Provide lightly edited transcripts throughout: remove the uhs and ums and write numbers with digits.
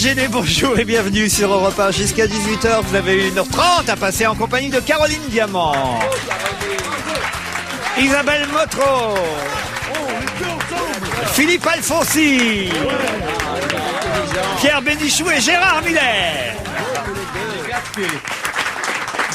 Géné, bonjour et bienvenue sur Europe 1. Jusqu'à 18h, vous avez 1h30 à passer en compagnie de Caroline Diamant, Isabelle Motro, Philippe Alfonsi, Pierre Bénichou et Gérard Miller.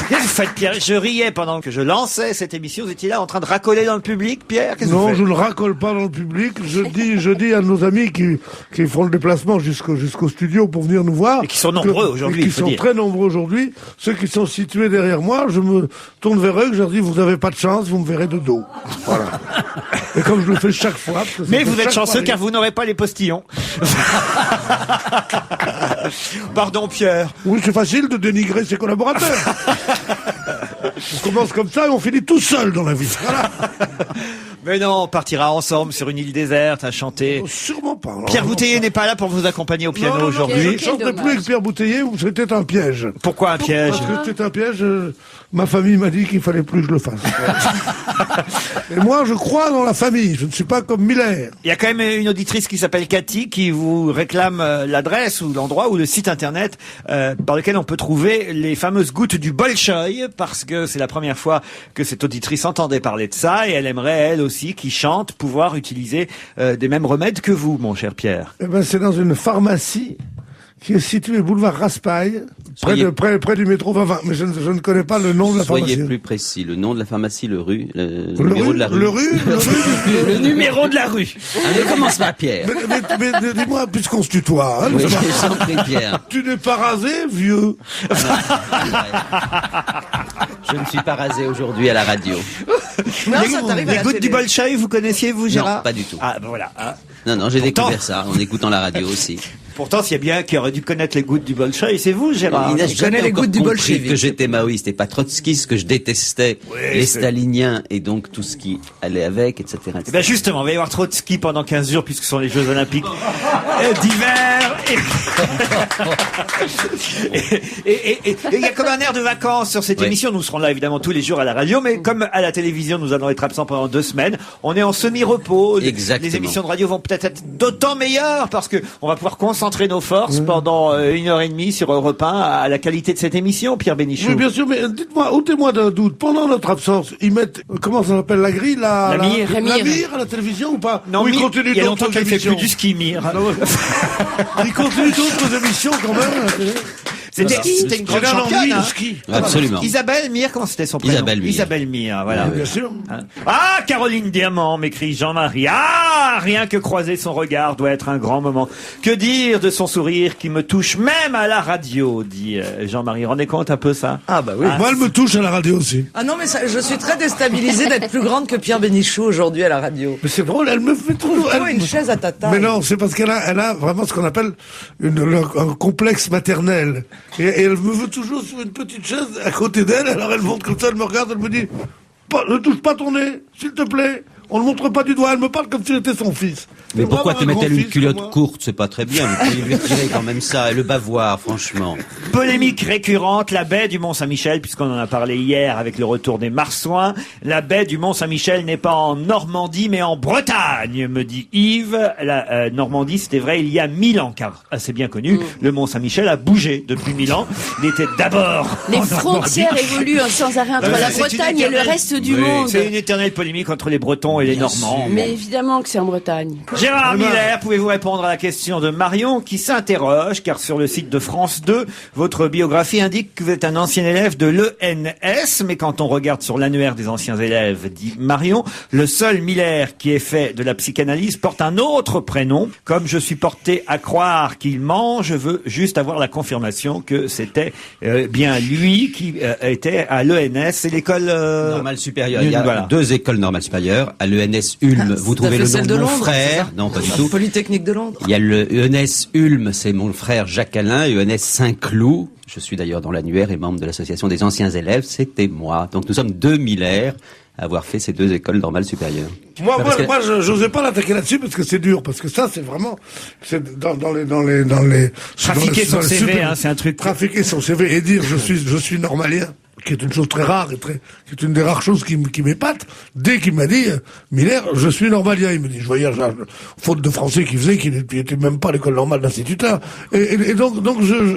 Qu'est-ce que vous faites, Pierre? Je riais pendant que je lançais cette émission. Vous étiez là en train de racoler dans le public, Pierre? Qu'est-ce que vous Non, faites? je ne racole pas dans le public. Je dis à nos amis qui font le déplacement jusqu'au studio pour venir nous voir. Et qui sont nombreux aujourd'hui, Qui sont très nombreux aujourd'hui. Ceux qui sont situés derrière moi, je me tourne vers eux, je leur dis, vous n'avez pas de chance, vous me verrez de dos. Voilà. Et comme je le fais chaque fois. Mais vous êtes chanceux car vous n'aurez pas les postillons. Pardon, Pierre. Oui, c'est facile de dénigrer ses collaborateurs. On commence comme ça et on finit tout seul dans la vie. Voilà. Mais non, on partira ensemble sur une île déserte à chanter. Oh, sûrement pas. Alors, Pierre Bouteiller n'est pas là pour vous accompagner au piano Je aujourd'hui. ne chanterai plus avec Pierre Bouteiller, c'était un piège. Pourquoi un piège? Parce que c'était un piège, ma famille m'a dit qu'il fallait plus que je le fasse. Et moi, je crois dans la famille, je ne suis pas comme Miller. Il y a quand même une auditrice qui s'appelle Cathy qui vous réclame l'adresse ou l'endroit ou le site internet par lequel on peut trouver les fameuses gouttes du Bolchoï, parce que c'est la première fois que cette auditrice entendait parler de ça et elle aimerait elle aussi qui chante pouvoir utiliser des mêmes remèdes que vous, mon cher Pierre. Eh ben, c'est dans une pharmacie qui est située boulevard Raspail, près du métro Vavin. Mais je ne connais pas le nom de la pharmacie. Soyez plus précis. Le nom de la pharmacie, le numéro de la rue. Le numéro de la rue. Allez, commence pas, Pierre. Mais dis-moi, puisqu'on se tutoie, hein, Oui, je t'en prie, Pierre. tu n'es pas rasé, vieux. Je ne suis pas rasé aujourd'hui à la radio. Non, ça t'arrive à Les la gouttes télé. du Bolchoï, vous connaissiez, vous, Gérard? Non, pas du tout. Ah, ben voilà. Hein. Non, j'ai Pourtant- découvert ça en écoutant la radio aussi. Pourtant, s'il y a bien qui aurait dû connaître les gouttes du Bolchoï, c'est vous, Gérard. Il n'a connaît jamais les encore gouttes du compris bolchevique. que j'étais maoïste et pas trotskiste, que je détestais les staliniens et donc tout ce qui allait avec, etc. etc. Eh ben justement, il va y avoir trop de ski pendant 15 jours puisque ce sont les Jeux Olympiques d'hiver. Et il y a comme un air de vacances sur cette Oui. émission. Nous serons là évidemment tous les jours à la radio, mais comme à la télévision, nous allons être absents pendant 2 semaines. On est en semi-repos. Exactement. Les émissions de radio vont peut-être être d'autant meilleures parce que on va pouvoir concentrer nos forces pendant 1h30 sur Europe 1 à la qualité de cette émission, Pierre Bénichou. Oui, bien sûr, mais dites-moi, ôtez-moi d'un doute. Pendant notre absence, ils mettent, comment ça s'appelle, la grille, La mire. la mire à la télévision ou pas? Non, Ou ils Mire, continuent il y a d'autres longtemps qu'elle fait émissions plus du ski, Mire. Ils continuent d'autres émissions quand même à la télé. C'était une grande J'ai un ennui championne. de Hein. ski. Absolument. Isabelle Mire, comment c'était son prénom? Isabelle Mire. Isabelle Mire, voilà. Bien sûr. Hein. Ah, Caroline Diamant, m'écrit Jean-Marie. Ah, rien que croiser son regard doit être un grand moment. Que dire de son sourire qui me touche même à la radio, dit Jean-Marie. Rendez compte un peu ça? Ah bah oui. Moi, elle me touche à la radio aussi. Ah non, mais ça, je suis très déstabilisée d'être plus grande que Pierre Bénichou aujourd'hui à la radio. Mais c'est drôle, elle me fait toujours... Trouve une chaise à ta taille. Mais non, c'est parce qu'elle a vraiment ce qu'on appelle un complexe maternel. Et elle me veut toujours sur une petite chaise à côté d'elle, alors elle monte comme ça, elle me regarde, elle me dit, ne touche pas ton nez, s'il te plaît. On ne montre pas du doigt, elle me parle comme si j'étais son fils. Mais C'est pourquoi te vraiment un met-elle une grand-fils culotte comme moi. courte? C'est pas très bien. Vous pouvez lui retirer quand même ça. Et le bavoir, franchement. Polémique récurrente, la baie du Mont-Saint-Michel, puisqu'on en a parlé hier avec le retour des Marsouins. La baie du Mont-Saint-Michel n'est pas en Normandie, mais en Bretagne, me dit Yves. La Normandie, c'était vrai il y a 1000 ans, car c'est bien connu, le Mont-Saint-Michel a bougé depuis 1000 ans. Il était d'abord Les en frontières Normandie. évoluent sans arrêt entre la c'est une Bretagne et le éternelle- reste du Oui, monde. C'est une éternelle polémique entre les Bretons et les Normands. Mais évidemment que c'est en Bretagne. Gérard Eh ben- Miller, pouvez-vous répondre à la question de Marion qui s'interroge, car sur le site de France 2, votre biographie indique que vous êtes un ancien élève de l'ENS, mais quand on regarde sur l'annuaire des anciens élèves, dit Marion, le seul Miller qui ait fait de la psychanalyse porte un autre prénom. Comme je suis porté à croire qu'il ment, je veux juste avoir la confirmation que c'était bien lui qui était à l'ENS. C'est l'école... Normale supérieure. Il y a voilà. 2 écoles normales supérieures. À l'ENS Ulm, vous T'as trouvez fait le nom celle de de mon Londres, c'est frère. ça Non, pas du tout. Polytechnique de Londres. Il y a le ENS Ulm, c'est mon frère Jacques Alain. ENS Saint-Cloud. Je suis d'ailleurs dans l'annuaire et membre de l'association des anciens élèves. C'était moi. Donc nous sommes 2 Miller à avoir fait ces 2 écoles normales supérieures. Moi, Parce que- je n'osais pas l'attaquer là-dessus parce que c'est dur, parce que ça, c'est vraiment, c'est dans les Trafiquer son CV, hein, c'est un truc... Trafiquer son CV et dire je suis normalien. qui est une chose très rare qui est une des rares choses qui m'épate, dès qu'il m'a dit, Miller, je suis normalien. Il me dit, je voyais, faute de français qu'il faisait, qu'il était même pas à l'école normale d'instituteur. Et donc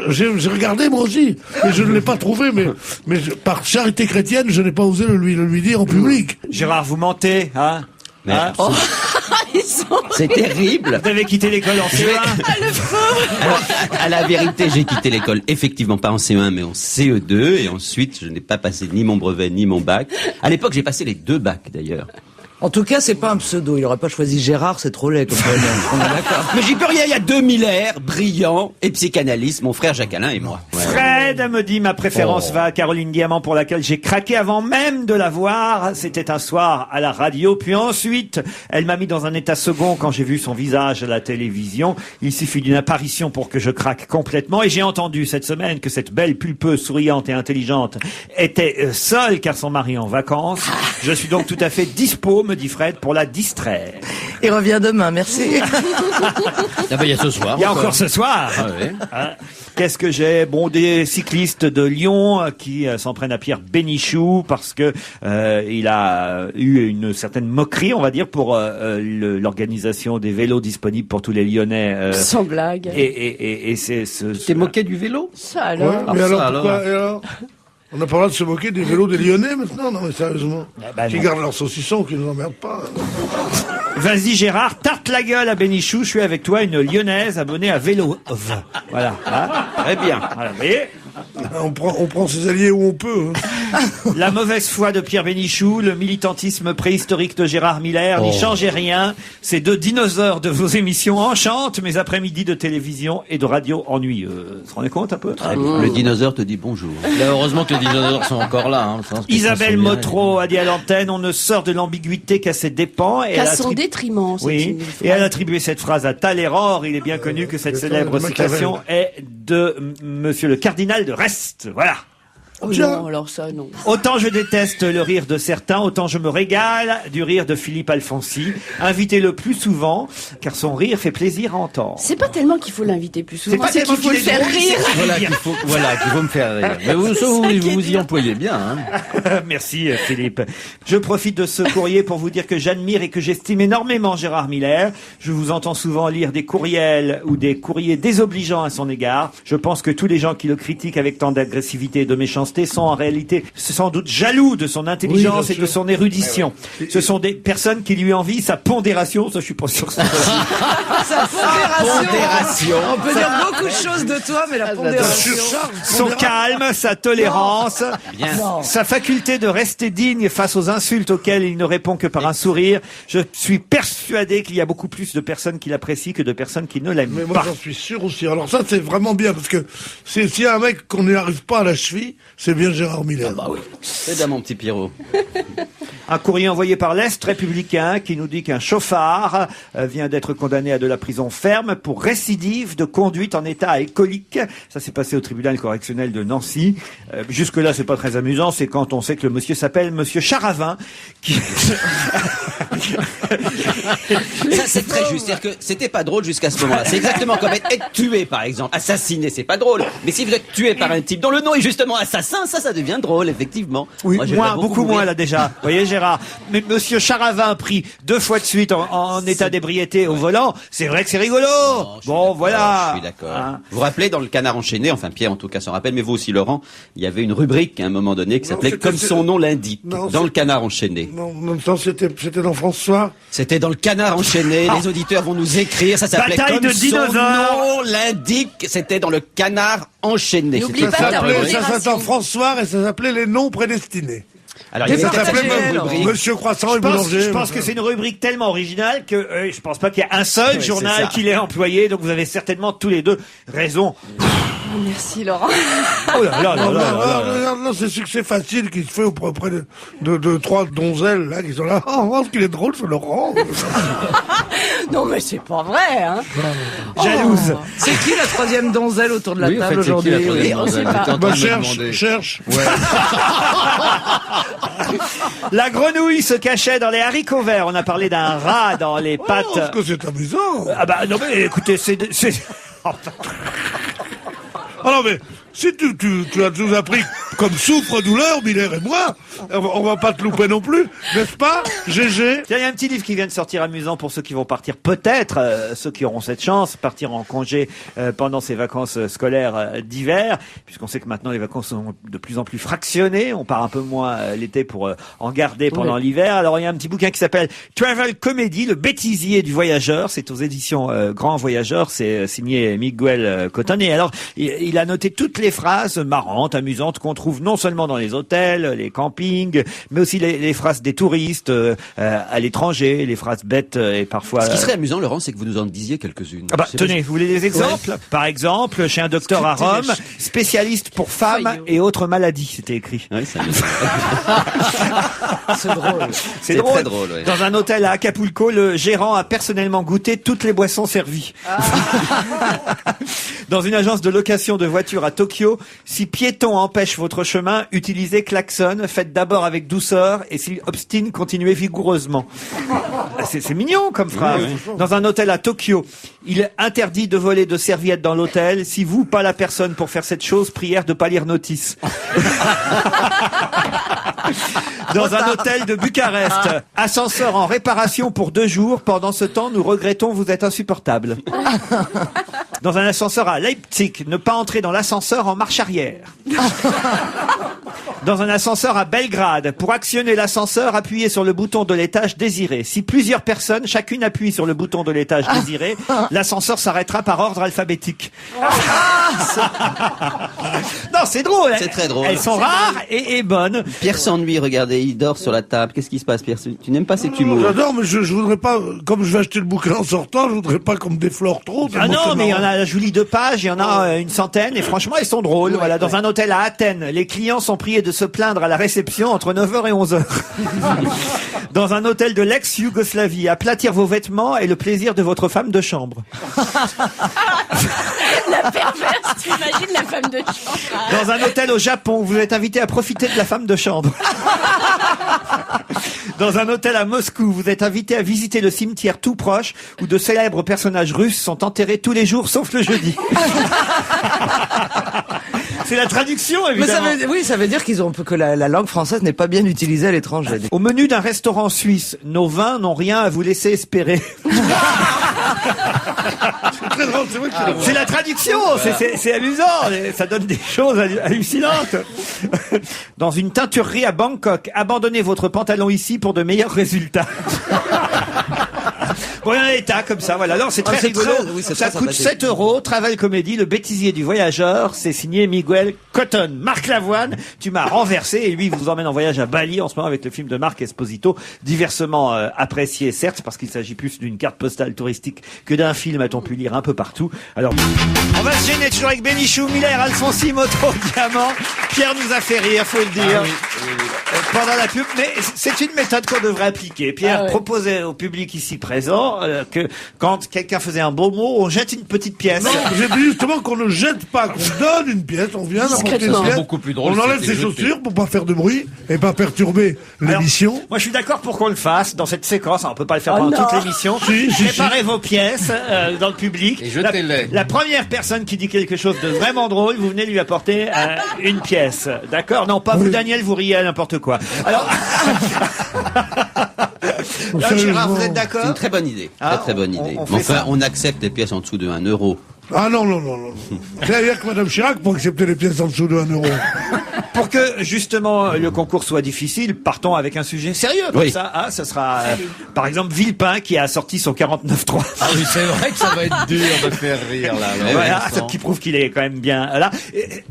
j'ai regardé moi aussi, mais je ne l'ai pas trouvé, mais par charité chrétienne, je n'ai pas osé le lui dire en public. Gérard, vous mentez, hein? Mais Hein c'est terrible. Vous avez quitté l'école en CE1. Alors, à la vérité, j'ai quitté l'école, effectivement pas en CE1, mais en CE2, et ensuite, je n'ai pas passé ni mon brevet, ni mon bac. À l'époque, j'ai passé les 2 bacs, d'ailleurs. En tout cas, c'est pas un pseudo. Il aurait pas choisi Gérard, c'est trop laid comme prénom. On est d'accord. Mais j'y peux rien, il y a 2000 airs, brillant et psychanalyste, mon frère Jacques Alain et moi. Fred me dit ma préférence va à Caroline Diamant pour laquelle j'ai craqué avant même de la voir. C'était un soir à la radio, puis ensuite elle m'a mis dans un état second quand j'ai vu son visage à la télévision. Il suffit d'une apparition pour que je craque complètement et j'ai entendu cette semaine que cette belle pulpeuse, souriante et intelligente était seule car son mari en vacances. Je suis donc tout à fait dispo, me dit Fred, pour la distraire. Il revient demain, merci. Ah bah, il y a ce soir. Il y a encore ce soir. Ah ouais. Hein, qu'est-ce que j'ai? Bon, des cyclistes de Lyon qui s'en prennent à Pierre Bénichou parce que il a eu une certaine moquerie, on va dire, pour l'organisation des vélos disponibles pour tous les Lyonnais. Sans blague. Et c'est T'es moqué du vélo? Ça alors. Ouais, mais alors ça, pourquoi alors. et alors on n'a pas le droit de se moquer des vélos des Lyonnais maintenant? Non mais sérieusement. Qui non. gardent leur saucisson, qui nous emmerdent pas. Vas-y Gérard, tarte la gueule à Bénichou, je suis avec toi, une Lyonnaise abonnée à Vélo. Voilà. Hein, Très bien. voilà, vous voyez. On prend ses alliés où on peut. Hein. La mauvaise foi de Pierre Bénichou, le militantisme préhistorique de Gérard Miller, n'y changez rien. Ces 2 dinosaures de vos émissions enchantent mes après-midi de télévision et de radio ennuyeux. Vous vous rendez compte un peu? Le dinosaure te dit bonjour. Là, heureusement que les dinosaures sont encore là. Hein. Je pense qu'ils Isabelle s'en souviennent. Motro a dit à l'antenne, on ne sort de l'ambiguïté qu'à ses dépens. Et Qu'à elle a son attribu- détriment. c'est Oui, une et phrase. elle a attribué cette phrase à Talleyrand. Il est bien connu que cette c'est célèbre de Machiavel. citation est de Monsieur le cardinal de Reste. Voilà. Oh Tiens. non, alors ça, non. Autant je déteste le rire de certains, autant je me régale du rire de Philippe Alfonsi. Invitez-le plus souvent, car son rire fait plaisir à entendre. C'est pas tellement qu'il faut l'inviter plus souvent, pas c'est tellement qu'il faut le qu'il est faire drôle, rire. Voilà, qu'il faut me faire rire. Mais vous y employez bien. Hein. Merci Philippe. Je profite de ce courrier pour vous dire que j'admire et que j'estime énormément Gérard Miller. Je vous entends souvent lire des courriels ou des courriers désobligeants à son égard. Je pense que tous les gens qui le critiquent avec tant d'agressivité et de méchanceté sont en réalité sans doute jaloux de son intelligence Oui, et de son érudition. Ce sont des personnes qui lui envient sa pondération. Ça, je suis pas sûr que c'est Sa pondération. On peut dire beaucoup de choses de toi, mais la pondération. son calme, sa tolérance, Non. sa faculté de rester digne face aux insultes auxquelles il ne répond que par un sourire. Je suis persuadé qu'il y a beaucoup plus de personnes qui l'apprécient que de personnes qui ne l'aiment Mais moi pas. j'en suis sûr aussi. Alors ça c'est vraiment bien parce que s'il y a un mec qu'on n'y arrive pas à la cheville, c'est bien Gérard Miller. C'est dans mon petit Pierrot. Un courrier envoyé par l'Est républicain qui nous dit qu'un chauffard vient d'être condamné à de la prison ferme pour récidive de conduite en état alcoolique. Ça s'est passé au tribunal correctionnel de Nancy. Jusque-là, c'est pas très amusant. C'est quand on sait que le monsieur s'appelle Monsieur Charavin. Qui... Ça, c'est très juste. C'est-à-dire que c'était pas drôle jusqu'à ce moment-là. C'est exactement comme être tué, par exemple. Assassiné, c'est pas drôle. Mais si vous êtes tué par un type dont le nom est justement assassin, ça devient drôle, effectivement. Oui, Moi, j'aimerais beaucoup mourir. moins là déjà. Vous voyez Gérard, mais Monsieur Charavin pris 2 fois de suite en état d'ébriété au volant, c'est vrai que c'est rigolo. Non, je suis Bon, d'accord, voilà. Je suis d'accord. Hein. Vous vous rappelez dans le Canard enchaîné, enfin Pierre en tout cas s'en rappelle, mais vous aussi Laurent, il y avait une rubrique à un moment donné qui Non, s'appelait c'était- Comme son nom l'indique, Non, dans c'est- le Canard enchaîné. Non, c'était dans François. C'était dans le Canard enchaîné, les auditeurs vont nous écrire, ça s'appelait Bataille Comme de son dinosaures. nom l'indique, c'était dans le Canard enchaîné. N'oublie C'était pas ça, ta la rubrique. Ça pondération. s'appelait François et ça s'appelait les noms prédestinés. Alors il y Ça avait s'appelait cette même rubrique. Monsieur Croissant et Je pense, Boulanger. je pense que c'est une rubrique tellement originale que je pense pas qu'il y a un seul Oui, journal c'est ça. qui l'ait employé. Donc vous avez certainement tous les deux raison. Merci Laurent. Oh là là là Non, là là là. non, c'est succès facile qui se fait auprès de 3 donzelles là qui sont là. Oh, ce qu'il est drôle, ce Laurent. Non mais c'est pas vrai, hein. Jalouse. C'est qui la 3e donzelle autour de la Oui, en table fait, c'est qui aujourd'hui? la troisième Oui, on donzelle? sait pas. J'étais en train de me cherche, demander. cherche. La grenouille se cachait dans les haricots verts. On a parlé d'un rat dans les Oh, pattes. est-ce que c'est amusant. Ah bah non mais écoutez, c'est Ah non mais si tu nous as appris comme souffre-douleur, Miller et moi. On va pas te louper non plus, n'est-ce pas, GG? Tiens, il y a un petit livre qui vient de sortir amusant pour ceux qui vont partir, peut-être, ceux qui auront cette chance, partir en congé pendant ces vacances scolaires d'hiver, puisqu'on sait que maintenant les vacances sont de plus en plus fractionnées. On part un peu moins l'été pour en garder pendant l'hiver. Alors il y a un petit bouquin qui s'appelle Travel Comedy, le bêtisier du voyageur. C'est aux éditions Grand Voyageur. C'est signé Miguel Cotton. Et alors il a noté toutes les phrases marrantes, amusantes qu'on trouve non seulement dans les hôtels, les campings, mais aussi les phrases des touristes à l'étranger, les phrases bêtes et parfois... Ce qui serait amusant, Laurent, c'est que vous nous en disiez quelques-unes. Ah bah, tenez, vous voulez des exemples? Par exemple, chez un docteur à Rome, spécialiste pour femmes et autres maladies, c'était écrit. Oui, ça C'est drôle. C'est très drôle, ouais. Dans un hôtel à Acapulco, le gérant a personnellement goûté toutes les boissons servies. Dans une agence de location de voitures à Tokyo, si piéton empêche votre chemin, utilisez klaxon, faites d'abord avec douceur et s'il obstine, continuez vigoureusement. C'est mignon comme phrase. Oui. Dans un hôtel à Tokyo, il est interdit de voler de serviettes dans l'hôtel. Si vous, pas la personne pour faire cette chose, prière de pas lire notice. Dans un hôtel de Bucarest, ascenseur en réparation pour 2 jours. Pendant ce temps, nous regrettons, vous êtes insupportable. Dans un ascenseur à Leipzig, ne pas entrer dans l'ascenseur en marche arrière. Dans un ascenseur à Belgrade, pour actionner l'ascenseur, appuyez sur le bouton de l'étage désiré. Si plusieurs personnes, chacune appuie sur le bouton de l'étage désiré, l'ascenseur s'arrêtera par ordre alphabétique. Non, c'est drôle. C'est très drôle. Elles sont rares et bonnes. Pierre s'ennuie, regardez, il dort sur la table. Qu'est-ce qui se passe, Pierre? Tu n'aimes pas cet humour? J'adore, mais je voudrais pas, comme je vais acheter le bouquin en sortant, je voudrais pas qu'on me déflore trop. Ah non, mais il y en a, Julie, 2 pages, il y en a une centaine, et franchement, elles sont drôles. Voilà, dans un hôtel à Athènes, les clients sont priés de se plaindre à la réception entre 9h et 11h. Dans un hôtel de l'ex-Yougoslavie, aplatir vos vêtements et le plaisir de votre femme de chambre. La perverse, tu imagines la femme de chambre. Dans un hôtel au Japon, vous êtes invité à profiter de la femme de chambre. Dans un hôtel à Moscou, vous êtes invité à visiter le cimetière tout proche où de célèbres personnages russes sont enterrés tous les jours sauf le jeudi. C'est la traduction, évidemment. Mais ça veut dire que la langue française n'est pas bien utilisée à l'étranger. Au menu d'un restaurant suisse, nos vins n'ont rien à vous laisser espérer. C'est la traduction, c'est amusant, ça donne des choses hallucinantes. Dans une teinturerie à Bangkok, abandonnez votre pantalon ici pour de meilleurs résultats. Bon, il y en a des tas comme ça, voilà. Alors, c'est très rigolo. Ça coûte 7 €. Travel Comedy, le bêtisier du voyageur. C'est signé Miguel Cotton. Marc Lavoine, tu m'as renversé. Et lui, il vous emmène en voyage à Bali en ce moment avec le film de Marc Esposito. Diversement apprécié, certes, parce qu'il s'agit plus d'une carte postale touristique que d'un film, a-t-on pu lire un peu partout. Alors, on va se gêner toujours avec Bénichou, Miller, Alfonsi, Moto, Diamant. Pierre nous a fait rire, faut le dire. Pendant la pub, mais c'est une méthode qu'on devrait appliquer. Pierre proposait au public ici présent que quand quelqu'un faisait un beau mot, on jette une petite pièce. Non, j'ai dit justement qu'on ne jette pas, qu'on donne une pièce, on vient d'apporter une pièce. Beaucoup plus drôle, On enlève ses chaussures pour pas faire de bruit et pas perturber l'émission. Moi, je suis d'accord pour qu'on le fasse dans cette séquence. On peut pas le faire pendant toute l'émission. Préparez vos pièces dans le public. Et jetez-les. La première personne qui dit quelque chose de vraiment drôle, vous venez lui apporter une pièce. D'accord? Non, pas vous, Daniel, vous riez à n'importe quoi. Alors, là, Gérard, vous êtes d'accord? C'est une très bonne idée. Très bonne idée. On accepte les pièces en dessous de 1 €. Ah non. C'est-à-dire que Madame Chirac pour accepter les pièces en dessous de 1 €. Pour que, justement, le concours soit difficile, partons avec un sujet sérieux. Comme ça, ça sera, par exemple, Villepin qui a sorti son 49.3. Ah oui, c'est vrai que ça va être dur de faire rire, là. Voilà, ce qui prouve qu'il est quand même bien là.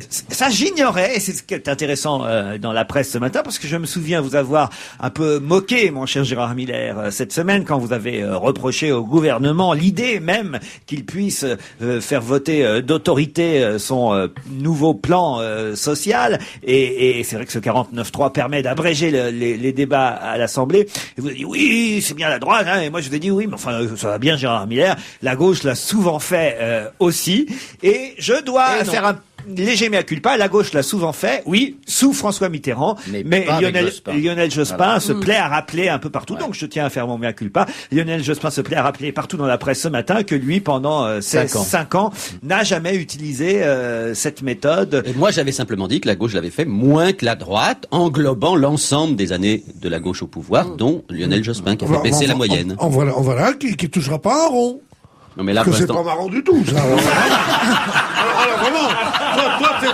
Ça, j'ignorais, et c'est ce qui est intéressant dans la presse ce matin, parce que je me souviens vous avoir un peu moqué, mon cher Gérard Miller, cette semaine, quand vous avez reproché au gouvernement l'idée même qu'il puisse faire voter d'autorité son nouveau plan social. Et c'est vrai que ce 49.3 permet d'abréger les débats à l'Assemblée. Et vous avez dit, oui, c'est bien la droite, hein. Et moi, je vous ai dit, oui, mais enfin, ça va bien, Gérard Miller. La gauche l'a souvent fait aussi. Et je dois faire un... léger mea culpa, la gauche l'a souvent fait, oui, sous François Mitterrand, mais pas avec Lionel Jospin Voilà. se plaît à rappeler un peu partout, donc je tiens à faire mon mea culpa. Lionel Jospin se plaît à rappeler partout dans la presse ce matin que lui, pendant 5 ans, n'a jamais utilisé cette méthode. Et moi, j'avais simplement dit que la gauche l'avait fait moins que la droite, englobant l'ensemble des années de la gauche au pouvoir, dont Lionel Jospin, qui a fait baisser la moyenne. En voilà qui touchera pas un rond. Non, mais là, Que pour c'est pas l'instant, marrant du tout, ça. Alors vraiment, toi, t'es,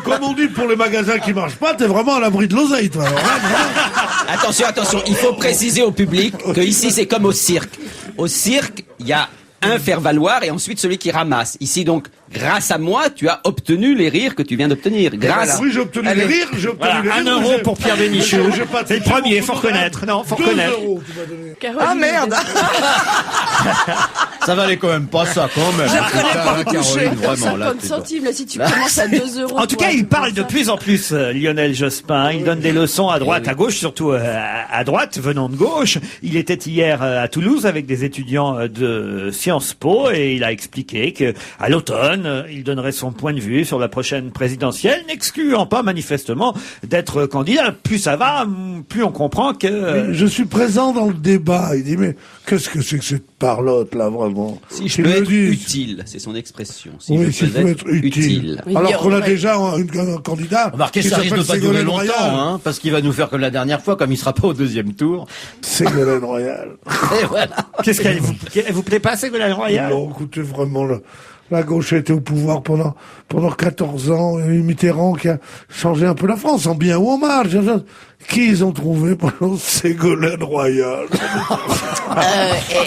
comme on dit pour les magasins qui marchent pas, t'es vraiment à l'abri de l'oseille, toi. Alors là, vraiment. attention, il faut préciser au public que ici, c'est comme au cirque. Au cirque, il y a un faire-valoir et ensuite celui qui ramasse. Ici, donc, grâce à moi, tu as obtenu les rires que tu viens d'obtenir. Oui, j'ai obtenu les rires, Voilà, 1 euro pour Pierre Bénichou. C'est le premier, faut reconnaître. Non, faut 2 reconnaître. euros, tu m'as donné. Ah merde. Ça valait quand même pas ça, quand même. Je reconnais Putain, pas là, le toucher. Caroline, vraiment, là, 50 t'es- centimes, là, si tu commences à 2 euros. En tout cas, il parle de plus en plus, Lionel Jospin. Il donne des leçons à droite, à gauche, surtout à droite, venant de gauche. Il était hier à Toulouse avec des étudiants de Sciences Po et il a expliqué que à l'automne, il donnerait son point de vue sur la prochaine présidentielle, n'excluant pas manifestement d'être candidat. Plus ça va, plus on comprend que... Mais je suis présent dans le débat. Il dit, mais qu'est-ce que c'est que cette parlotte, là, vraiment? Si je Qu'il peux me être dise. utile, c'est son expression. Si Oui, je s'il peux faut être utile. Oui, Alors qu'on a ouais. déjà un candidat. Remarquez, qui ça risque de s'appelle pas durer Ségolène longtemps, Royal. hein, parce qu'il va nous faire comme la dernière fois, comme il sera pas au deuxième tour. Ségolène Royal. Et voilà. Qu'est-ce qu'elle vous plaît pas, Ségolène Royal? Non, écoutez, vraiment, la gauche a été au pouvoir pendant 14 ans. Il y a eu Mitterrand qui a changé un peu la France, en bien ou en mal. Qui ils ont trouvé pendant Ségolène Royal?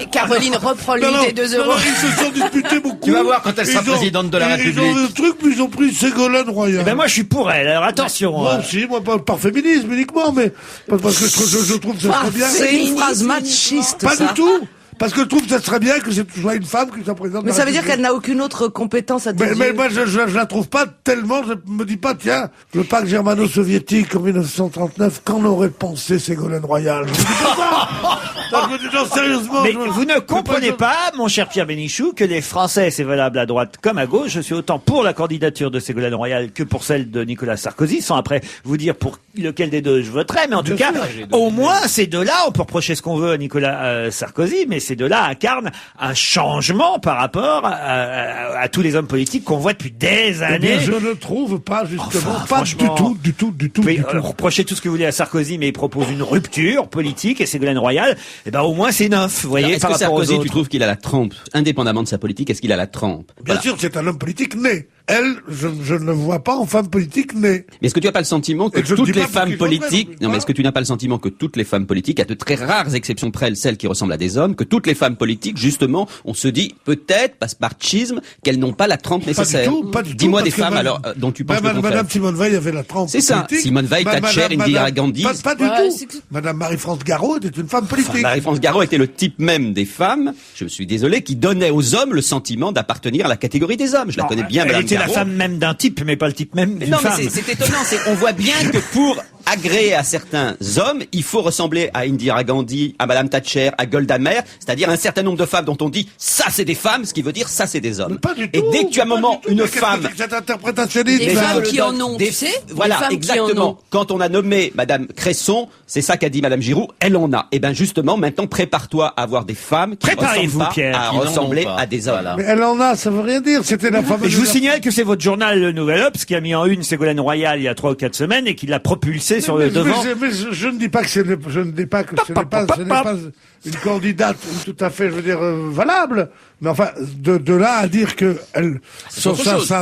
Et Caroline reprend l'idée des 2 euros. ils se sont disputés beaucoup. Tu vas voir quand elle sera présidente de la Ils ont République. eu le truc, puis ils ont pris Ségolène Royal. Eh ben moi, je suis pour elle. Alors attention. Moi aussi, moi pas par féminisme uniquement, mais parce que je trouve que ça serait bien. C'est une phrase machiste, Pas ça. du tout. Parce que je trouve que ça serait bien que ce soit une femme qui soit présidente. Mais de ça la veut dire République. qu'elle n'a aucune autre compétence à tes Mais yeux. moi, je la trouve pas tellement, je me dis pas, tiens, le pacte germano-soviétique en 1939, qu'en aurait pensé Ségolène Royal? Je me dis pas ça! Non, je me dis, non, sérieusement. Mais vous ne comprenez pas, mon cher Pierre Bénichou, que les Français, c'est valable à droite comme à gauche. Je suis autant pour la candidature de Ségolène Royal que pour celle de Nicolas Sarkozy, sans après vous dire pour lequel des deux je voterai. Mais en tout cas, au moins, ces deux-là, on peut reprocher ce qu'on veut à Nicolas Sarkozy, mais ces deux-là incarnent un changement par rapport à tous les hommes politiques qu'on voit depuis des Eh années. bien, je ne trouve pas, justement, Enfin, pas franchement, du tout. Vous pouvez reprocher tout ce que vous voulez à Sarkozy, mais il propose une rupture politique et Ségolène Royal, eh ben au moins c'est neuf, vous voyez, Alors, est-ce par que rapport aux Sarkozy, autres. tu trouves qu'il a la trempe, indépendamment de sa politique, est-ce qu'il a la trempe? Bien Voilà. sûr, c'est un homme politique né. Elle, je ne le vois pas en femme politique née. Mais est-ce que tu n'as pas le sentiment que Et je ne toutes dis les pas pour femmes qu'ils soient vrais, politiques, non plus. non mais est-ce que tu n'as pas le sentiment que toutes les femmes politiques, à de très rares exceptions près, celles qui ressemblent à des hommes, que toutes les femmes politiques, justement, on se dit peut-être, par schisme, qu'elles n'ont pas la trempe nécessaire. Pas du tout. Dis-moi parce des que femmes madame- alors dont tu penses le contraire. Madame Simone Veil avait la trempe. C'est ça. politique. Simone Veil, Thatcher, Indira Gandhi. Pas du Ouais, tout. c'est que- Madame Marie-France Garot était une femme politique. Enfin, Marie-France Garot était le type même des femmes, je suis désolé, qui donnait aux hommes le sentiment d'appartenir à la catégorie des hommes. Je la connais bien, Elle Madame était Garot. la femme même d'un type, mais pas le type même Mais d'une non, mais femme. c'est étonnant. On voit bien que pour agréer à certains hommes, il faut ressembler à Indira Gandhi, à Madame Thatcher, à Golda Meir, c'est-à-dire un certain nombre de femmes dont on dit ça c'est des femmes, ce qui veut dire ça c'est des hommes. Mais pas du Et tout. dès que tu as un pas moment du tout. une Mais qu'est-ce que femme, c'est que cette interprétationniste, Des là femmes qui en ont, des- tu sais, des voilà, femmes qui en exactement. ont. Quand on a nommé Madame Cresson, c'est ça qu'a dit Madame Giroud, elle en a. Et ben justement, maintenant prépare-toi à avoir des femmes qui Préparez-vous, ressemblent pas Pierre. à Qui n'en ont ressembler pas. à des hommes. Voilà. Mais elle en a, ça veut rien dire. C'était la fameuse. Et je vous signale que c'est votre journal Le Nouvel Obs qui a mis en une Ségolène Royal il y a 3 ou 4 semaines et qui l'a propulsée sur le devant. Mais je ne dis pas que ce n'est pas une candidate tout à fait, je veux dire, valable. Mais enfin, de là à dire que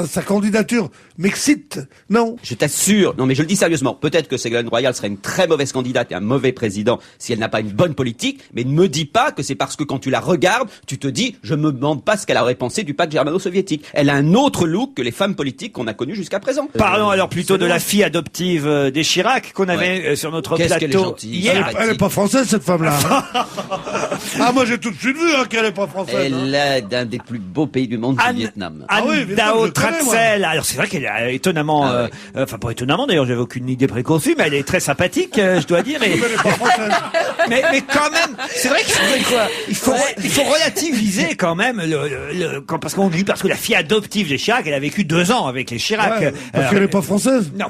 sa candidature m'excite, non. Je t'assure, non mais je le dis sérieusement, peut-être que Ségolène Royal serait une très mauvaise candidate et un mauvais président si elle n'a pas une bonne politique, mais ne me dis pas que c'est parce que quand tu la regardes, tu te dis, je me demande pas ce qu'elle aurait pensé du pacte germano-soviétique. Elle a un autre look que les femmes politiques qu'on a connues jusqu'à présent. Parlons alors plutôt de la fille adoptive des Chirac. Chirac qu'on avait sur notre Qu'est-ce qu'elle est plateau gentille. hier. Elle est pas française, cette femme-là. Ah, moi, j'ai tout de suite vu qu'elle est pas française. Elle est d'un des plus beaux pays du monde, du Vietnam. Anne oui, Vietnam, Dao je connais, moi. Traxel. Alors c'est vrai qu'elle est étonnamment, enfin pas étonnamment d'ailleurs, j'avais aucune idée préconçue, mais elle est très sympathique, je dois dire. Elle est pas française. Mais quand même, c'est vrai qu'il faut relativiser quand même parce que la fille adoptive des Chirac, elle a vécu 2 ans avec les Chirac. Ouais, parce qu'elle est pas française. Non.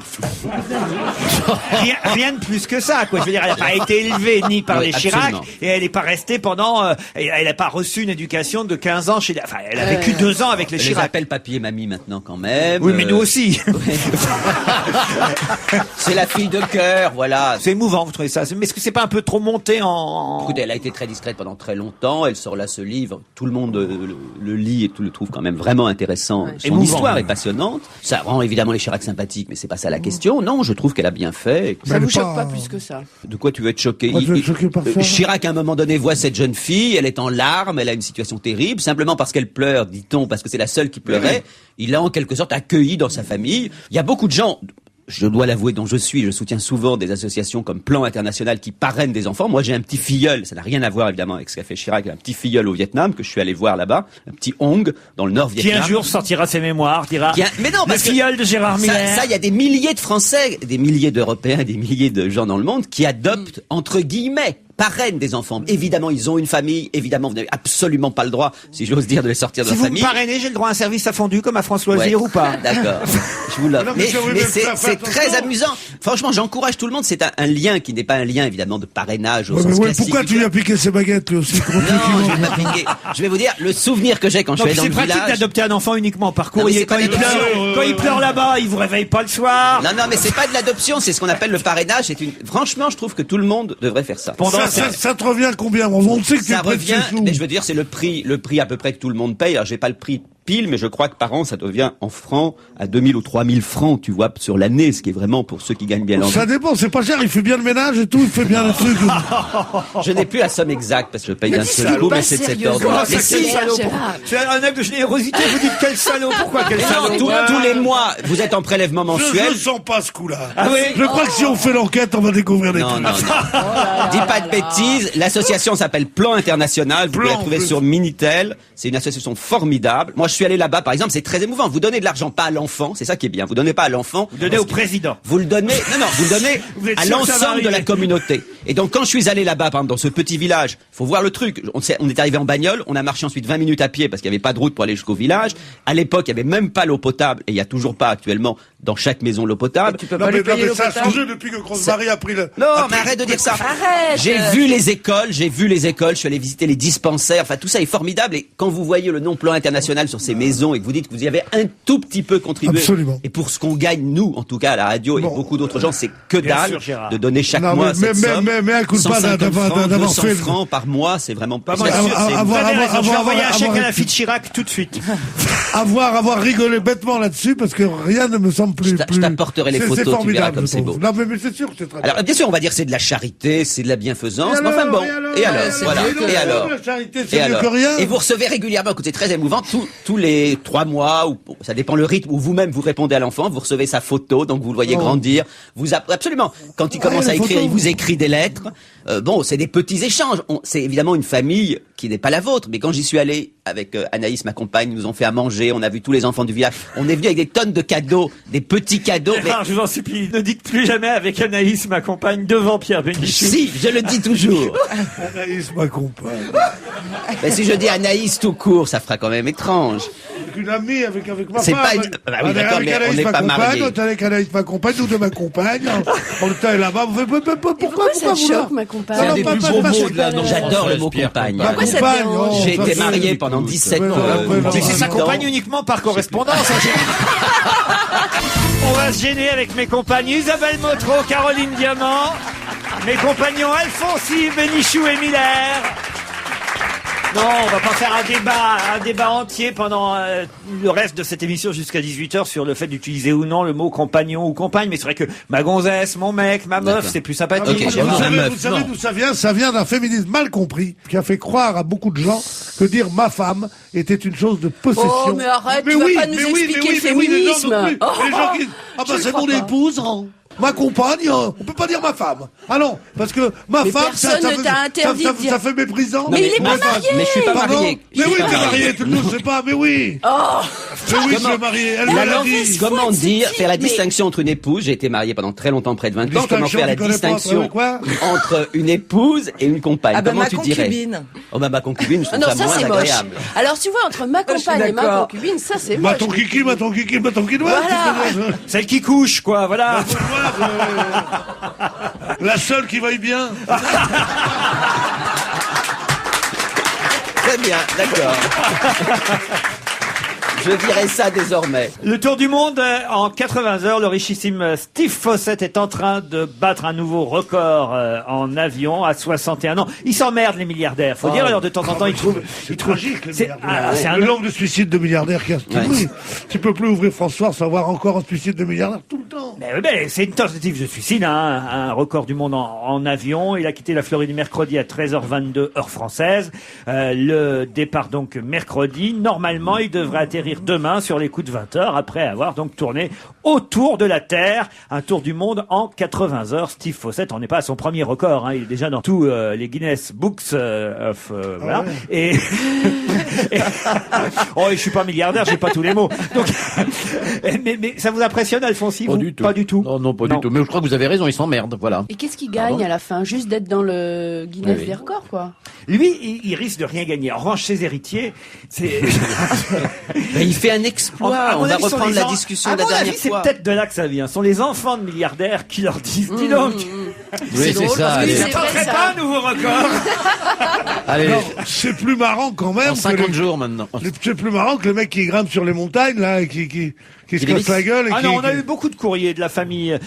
rien de plus que ça, quoi. Je veux dire, elle n'a pas été élevée ni par les Chirac, Absolument. et elle n'est pas restée pendant, elle n'a pas reçu une éducation de 15 ans enfin, elle a vécu 2 ans avec les Je les Chirac. appelle papy et mamie maintenant quand même. Oui, mais nous aussi. C'est la fille de cœur, voilà. C'est émouvant, vous trouvez ça? Mais est-ce que c'est pas un peu trop monté en... Écoutez, elle a été très discrète pendant très longtemps. Elle sort là ce livre. Tout le monde le lit et tout le trouve quand même vraiment intéressant. Son Émouvant. histoire est passionnante. Ça rend évidemment les Chirac sympathiques, mais c'est pas ça la question. Non, je trouve qu'elle a bien fait. Ça elle vous est choque pas- pas plus que ça? De quoi tu veux être choqué? Moi, je vais être choqué par ça. Chirac, à un moment donné, voit cette jeune fille. Elle est en larmes. Elle a une situation terrible. Simplement parce qu'elle pleure, dit-on, parce que c'est la seule qui pleurait. Il l'a en quelque sorte accueillie dans sa famille. Il y a beaucoup de gens... Je dois l'avouer, dont je soutiens souvent des associations comme Plan International qui parrainent des enfants. Moi, j'ai un petit filleul, ça n'a rien à voir évidemment avec ce qu'a fait Chirac, un petit filleul au Vietnam que je suis allé voir là-bas, un petit Hong dans le nord Qui Vietnam. un jour sortira ses mémoires, dira Mais non, le parce que filleul de Gérard Miller. ça, il y a des milliers de Français, des milliers d'Européens, des milliers de gens dans le monde qui adoptent, entre guillemets, parrainent des enfants. Évidemment, ils ont une famille. Évidemment, vous n'avez absolument pas le droit, si j'ose dire, de les sortir de Si la vous famille. me parrainez, j'ai le droit à un service à fondu comme à France Loisir Ouais. ou pas? D'accord. Je vous l'offre. Non, mais Mais, ça, oui, mais mais c'est fais c'est très attention. amusant. Franchement, j'encourage tout le monde. C'est un lien qui n'est pas un lien, évidemment, de parrainage au Ouais, sens mais ouais, classique. pourquoi tu lui as piqué ses baguettes, lui aussi? Non, je vais pas piquer. Je vais vous dire, le souvenir que j'ai quand je Non, suis allé puis dans c'est le pratique village... d'adopter un enfant uniquement par Non, mais courrier. c'est pas Quand il l'adoption. pleure, quand il pleure là-bas, il vous réveille pas le soir. Non, mais c'est pas de l'adoption, c'est ce qu'on appelle le parrainage. Franchement, je trouve que tout le monde devrait faire ça. Ça te revient combien? On sait que tu Ça prêtes revient, ses sous. mais je veux dire, c'est le prix à peu près que tout le monde paye. Alors, j'ai pas le prix pile, mais je crois que par an, ça devient en francs à 2000 ou 3000 francs, tu vois, sur l'année, ce qui est vraiment pour ceux qui gagnent bien leur vie. Ça dépend, c'est pas cher, il fait bien le ménage et tout, il fait bien les trucs. Je n'ai plus la somme exacte parce que je paye d'un seul dis-le coup, pas mais c'est de cet sérieusement. ordre. Comment Mais ça, quel si, salaud? Gérard. C'est un acte de générosité, vous dites quel salaud? Pourquoi quel mais salaud? non, tous les mois, vous êtes en prélèvement mensuel. Je sens pas ce coup-là. Ah oui? Je crois que si on fait l'enquête, on va découvrir des Non, trucs. non, non. Dis pas de bêtises. L'association s'appelle Plan International. Vous pouvez la Plan, trouver en plus. sur Minitel. C'est une association formidable. Moi, je suis allé là-bas, par exemple. C'est très émouvant. Vous donnez de l'argent pas à l'enfant. C'est ça qui est bien. Vous donnez pas à l'enfant. Vous donnez au président. Vous le donnez, vous le donnez Vous êtes à sûr que ça va l'ensemble de la arriver? communauté. Et donc, quand je suis allé là-bas, par exemple, dans ce petit village, faut voir le truc. On est arrivé en bagnole, on a marché ensuite 20 minutes à pied parce qu'il n'y avait pas de route pour aller jusqu'au village. À l'époque, il n'y avait même pas l'eau potable et il n'y a toujours pas actuellement dans chaque maison l'eau potable. Tu peux Non, pas mais, lui payer l'eau ça a potable? changé depuis que Grosse-Marie a pris le... Non, mais arrête de dire ça. Arrête. J'ai vu les écoles, je suis allé visiter les dispensaires, enfin tout ça est formidable et quand vous voyez le nom Plan International sur ces maisons et que vous dites que vous y avez un tout petit peu contribué, Absolument. et pour ce qu'on gagne nous, en tout cas à la radio et Bon. beaucoup d'autres gens, c'est que Bien dalle sûr, Gérard. de donner chaque Non, mois mais- cette somme. mais un coup de pas 150 d'avoir- francs, d'avoir 200 fait- francs par mois, c'est vraiment pas moi, bien sûr, c'est- avoir- Vous avez raison, je vais envoyer un chèque avoir- à la fille de Chirac tout de suite. avoir rigolé bêtement là-dessus parce que rien ne me semble plus. Je t'apporterai les C'est photos, tu verras formidable, comme je c'est trouve. beau. Non, mais c'est sûr que c'est très bien. Alors bien sûr, on va dire c'est de la charité, c'est de la bienfaisance, Et mais enfin alors, bon. et Et alors, alors, c'est voilà. mieux que- Et alors. la charité, Et c'est mieux alors que rien. Et vous recevez régulièrement, écoutez, très émouvant, tous les 3 mois, ou ça dépend le rythme où vous-même vous répondez à l'enfant, vous recevez sa photo, donc vous le voyez grandir. Absolument. Quand il commence la à écrire, photo. il vous écrit des lettres. Bon, c'est des petits échanges. C'est évidemment une famille qui n'est pas la vôtre, mais quand j'y suis allé avec Anaïs, ma compagne, ils nous ont fait à manger, on a vu tous les enfants du village. On est venu avec des tonnes de cadeaux, des petits cadeaux. Mais Gérard, je vous en supplie, ne dites plus jamais avec Anaïs, ma compagne, devant Pierre Bénichou. si, je le dis toujours. Anaïs, ma compagne. Mais si je dis Anaïs tout court, ça fera quand même étrange. Avec une amie, avec ma C'est femme. pas une- Bah oui, d'accord, Avec mais Anaïs, on n'est ma pas compagne, mariés. on est avec Anaïs, ma compagne, nous deux, ma compagne. On était là-bas. Pourquoi ça te choque, ma compagne? C'est un des plus gros mots de la langue J'adore le française, mot Pierre compagne. Compagne. Pourquoi ça te compagne, dérange? oh, J'ai ça été fait- marié pendant 17 Ouais, Mais c'est sa ans. compagne uniquement par correspondance. On va se gêner avec mes compagnes Isabelle Motro, Caroline Diamant, mes compagnons Alfonsi, Bénichou et Miller. Non, on va pas faire un débat entier pendant le reste de cette émission jusqu'à 18h sur le fait d'utiliser ou non le mot compagnon ou compagne. Mais c'est vrai que ma gonzesse, mon mec, ma meuf, D'accord. c'est plus sympathique. Ok, j'aime Vous bien. savez, meuf, vous savez non. d'où ça vient? Ça vient d'un féminisme mal compris qui a fait croire à beaucoup de gens que dire ma femme était une chose de possession. Oh, mais arrête, tu vas pas nous expliquer le les gens non féminisme. plus. Les gens qui... Ah bah c'est mon épouse. Hein. ma compagne, on peut pas dire ma femme. Ah non, parce que ma Mais femme, personne ne t'a interdit de dire. ça fait méprisant. Mais il est pas moi, marié. Mais je suis pas Pardon marié. Mais oui, t'es marié, tout le monde sait pas, mais oui. Oh, Mais oui, je suis marié, elle me l'a dit. Comment dire, faire la mais- distinction entre une épouse, j'ai été marié pendant très longtemps, près de 20 ans, comment Distinction, faire la tu connais pas, distinction quoi entre une épouse et une compagne? Ah bah, Comment ma tu dirais? concubine. Oh bah ma concubine, je Ah trouve non, ça ça moins c'est moche. agréable. Alors tu vois, entre ma Je suis compagne et ma d'accord. concubine, ça c'est moche. Ma ton kiki, ma ton kiki, ma ton kinois. Voilà. Celle qui couche, quoi, voilà. La seule qui vaille bien. Très bien, d'accord. Je dirais ça désormais. Le tour du monde en 80 heures. Le richissime Steve Fossett est en train de battre un nouveau record en avion à 61 ans. Il s'emmerde, les milliardaires. Faut dire, alors de temps en temps, ils trouvent... C'est tragique, le milliardaire. c'est un... Le nombre de suicides de milliardaires qu'il y a. Ouais. Oui. Tu peux plus ouvrir François sans avoir encore un suicide de milliardaires tout le temps. Mais c'est une tentative de suicide, hein, un record du monde en avion. Il a quitté la Floride mercredi à 13h22 heure française. Le départ donc mercredi. Normalement, il devrait atterrir demain sur les coups de 20h après avoir donc tourné autour de la Terre. Un tour du monde en 80 heures. Steve Fossett en est pas à son premier record, hein. Il est déjà dans tous les Guinness Books of voilà. ouais. Et oh, je suis pas milliardaire, j'ai pas tous les mots. Donc mais ça vous impressionne, Alphonse? Pas Vous du tout. Pas du tout. Non, pas du tout. Mais je crois que vous avez raison, ils s'emmerdent, voilà. Et qu'est-ce qu'il gagne à la fin? Juste d'être dans le Guinness Oui. des records, quoi. Lui, il risque de rien gagner. En revanche, ses héritiers, c'est... Mais il fait un exploit. À mon On va avis, ce sont reprendre les la en- discussion à de la mon dernière avis, c'est fois. peut-être de là que ça vient. Ce sont les enfants de milliardaires qui leur disent, dis donc, Oui, c'est ça. parce que Allez, c'est vrai, tenterais ça. pas un nouveau record? allez, Non, c'est plus marrant quand même. en que 50 les- jours maintenant. C'est plus marrant que le mec qui grimpe sur les montagnes, là, et qui se Il casse est- la gueule. Et Ah qui, non, on a qui- eu beaucoup de courriers de la famille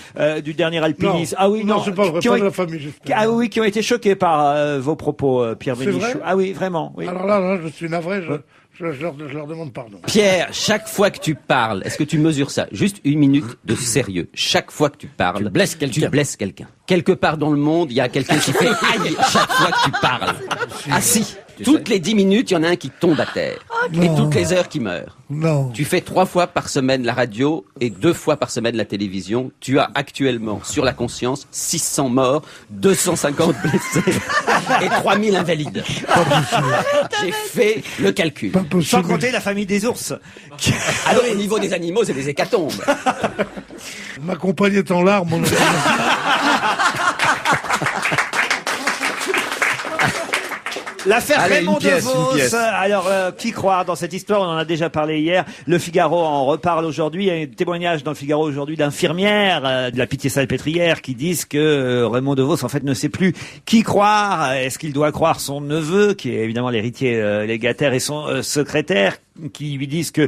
du dernier alpiniste. Non. Ah oui, Non, c'est pas vrai, qui pas ont, de la famille, j'espère. ah oui, qui ont été choqués par vos propos, Pierre C'est Bénichou. vrai Ah oui, vraiment, oui. Alors là, je suis navré, je leur demande pardon. Pierre, chaque fois que tu parles, est-ce que tu mesures ça? Juste une minute de sérieux. Chaque fois que tu parles, Tu blesses quelqu'un. tu blesses quelqu'un. Quelque part dans le monde, il y a quelqu'un qui fait aïe chaque fois que tu parles. Ah si. Toutes les 10 minutes, il y en a un qui tombe à terre. Et Non. toutes les heures qui meurt. Non. Tu fais 3 fois par semaine la radio et 2 fois par semaine la télévision. Tu as actuellement sur la conscience 600 morts, 250 blessés et 3000 invalides. J'ai fait le calcul. Pas Sans possible. compter la famille des ours. Alors au niveau des animaux, c'est des hécatombes. Ma compagne est en larmes. L'affaire Allez, Raymond une pièce, DeVos. une pièce. Alors, qui croire dans cette histoire? On en a déjà parlé hier. Le Figaro en reparle aujourd'hui. Il y a un témoignage dans le Figaro aujourd'hui d'infirmières de la Pitié-Salpêtrière qui disent que Raymond DeVos, en fait, ne sait plus qui croire. Est-ce qu'il doit croire son neveu, qui est évidemment l'héritier légataire, et son secrétaire, qui lui disent que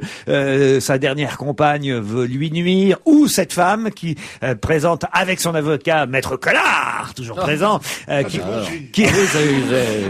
sa dernière compagne veut lui nuire, ou cette femme qui présente avec son avocat, Maître Collard, toujours présent,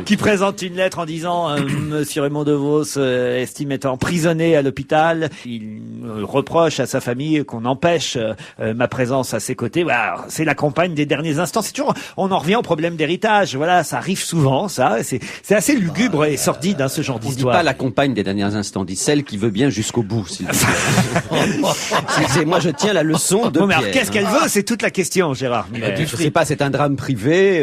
qui présente une lettre en disant Monsieur Raymond DeVos estime être emprisonné à l'hôpital. Il reproche à sa famille qu'on empêche ma présence à ses côtés. Voilà, c'est la compagne des derniers instants. C'est toujours, on en revient au problème d'héritage. Voilà, ça arrive souvent, ça. C'est assez lugubre et sordide, hein, ce genre On dit d'histoire. pas la compagne des derniers instants, dit celle qui veut bien jusqu'au bout. S'il vous plaît. Moi, je tiens la leçon de Bon, mais alors, Pierre. qu'est-ce qu'elle veut? C'est toute la question, Gérard. Je sais pas, c'est un drame privé.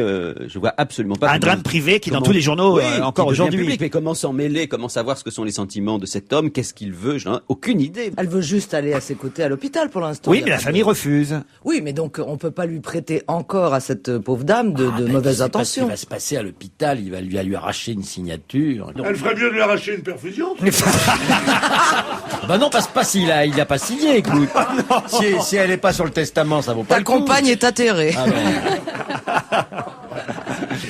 Je vois absolument pas. Un comment- drame privé qui, dans comment- tous les journaux, Oui, encore qui devient aujourd'hui. public. Mais comment s'en mêler? Comment savoir ce que sont les sentiments de cet homme? Qu'est-ce qu'il veut? J'en ai aucune idée. Elle veut juste aller à ses côtés à l'hôpital pour l'instant. Oui, Il y a mais la pas de- famille refuse. Oui, mais donc on peut pas lui prêter encore à cette pauvre dame de mauvaises Il intentions. va se passer à l'hôpital, il va lui arracher une signature. Elle ferait mieux de lui arracher une perfusion. Bah non, pas s'il a pas signé, écoute. Si elle est pas sur le testament, ça vaut pas Ta le coup. compagne est atterrée. Ah non.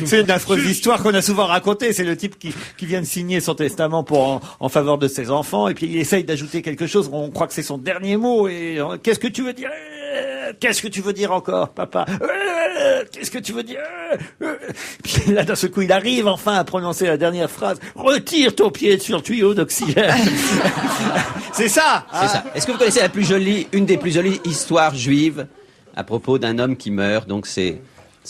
C'est une affreuse histoire qu'on a souvent racontée. C'est le type qui vient de signer son testament pour en faveur de ses enfants, et puis il essaye d'ajouter quelque chose. On croit que c'est son dernier mot. Et qu'est-ce que tu veux dire? Qu'est-ce que tu veux dire encore, papa? Qu'est-ce que tu veux dire? Puis là, d'un seul coup, il arrive enfin à prononcer la dernière phrase. Retire ton pied sur le tuyau d'oxygène. C'est ça. C'est ça. Est-ce que vous connaissez une des plus jolies histoires juives à propos d'un homme qui meurt? Donc c'est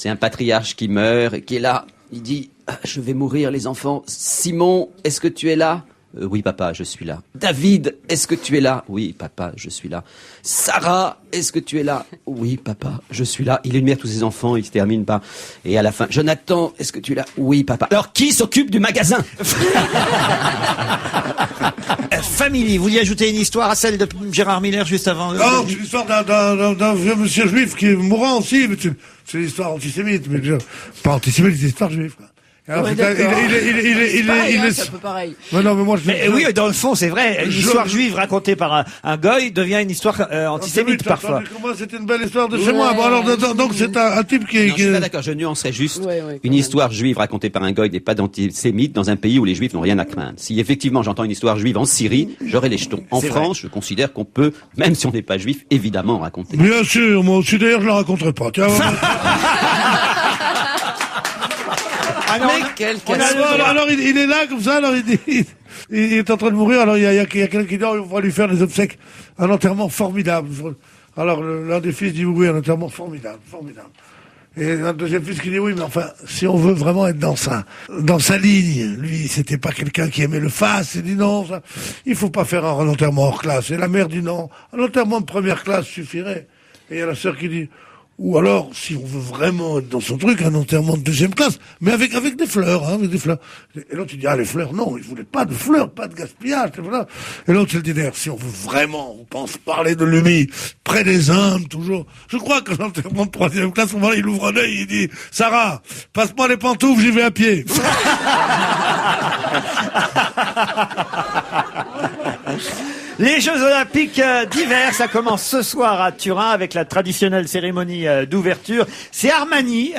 un patriarche qui meurt et qui est là. Il dit je vais mourir, les enfants. Simon, est-ce que tu es là? Oui, papa, je suis là. David, est-ce que tu es là? Oui, papa, je suis là. Sarah, est-ce que tu es là? Oui, papa, je suis là. Il énumère tous ses enfants, il se termine par... Et à la fin, Jonathan, est-ce que tu es là? Oui, papa. Alors, qui s'occupe du magasin? Family, vous y ajoutez une histoire à celle de Gérard Miller juste avant. Non, c'est l'histoire d'un vieux monsieur juif qui est mourant aussi. Mais c'est l'histoire antisémite, mais pas antisémite, c'est l'histoire juive, quoi. Alors, Ouais, il est... c'est un peu pareil. Mais non, mais moi, Mais oui, dans le fond, c'est vrai. Une histoire juive racontée par un goy devient une histoire antisémite parfois. Moi, c'était une belle histoire de chez moi. Bon, alors, donc, c'est un type qui... Non, je suis pas d'accord, je nuancerai juste. Une histoire juive racontée par un goy n'est pas d'antisémite dans un pays où les juifs n'ont rien à craindre. Si effectivement j'entends une histoire juive en Syrie, j'aurai les jetons. En France, je considère qu'on peut, même si on n'est pas juif, évidemment en raconter. Bien sûr, moi aussi, d'ailleurs, je la raconterai pas. Tiens, alors, il est là, comme ça, alors il est en train de mourir, alors il y a quelqu'un qui dit, on va lui faire des obsèques, un enterrement formidable. Alors, l'un des fils dit, oui, un enterrement formidable. Et un deuxième fils qui dit, oui, mais enfin, si on veut vraiment être dans sa ligne, lui, c'était pas quelqu'un qui aimait le faste, il dit non, ça, il faut pas faire un enterrement hors classe. Et la mère dit non, un enterrement de première classe suffirait. Et il y a la sœur qui dit, ou alors, si on veut vraiment être dans son truc, un enterrement de deuxième classe, mais avec des fleurs, hein, avec des fleurs. Et l'autre, il dit, les fleurs, non, il voulait pas de fleurs, pas de gaspillage, voilà. Et l'autre, il dit, d'ailleurs, si on veut vraiment, on pense parler de l'UMI, près des Indes, toujours. Je crois que l'enterrement de troisième classe, il ouvre un œil, il dit, Sarah, passe-moi les pantoufles, j'y vais à pied. Les Jeux Olympiques d'hiver, ça commence ce soir à Turin avec la traditionnelle cérémonie d'ouverture. C'est Armani,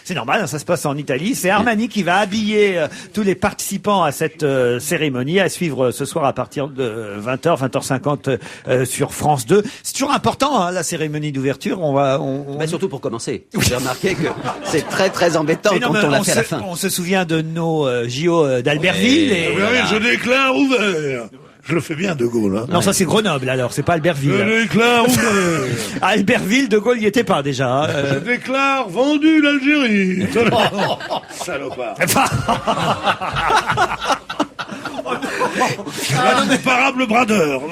c'est normal, hein, ça se passe en Italie, c'est Armani qui va habiller tous les participants à cette cérémonie, à suivre ce soir à partir de 20h, 20h50 sur France 2. C'est toujours important, hein, la cérémonie d'ouverture. Bah, surtout pour commencer. J'ai remarqué que c'est très très embêtant quand on l'a fait à la fin. On se souvient de nos JO d'Albertville. Et voilà. Je déclare ouvert. Je le fais bien, De Gaulle. Hein. Non, ça c'est Grenoble alors, c'est pas Albertville. Je déclare ouvert. Albertville, De Gaulle y était pas déjà. Je déclare vendu l'Algérie. Salopard. Un imparable bradeur.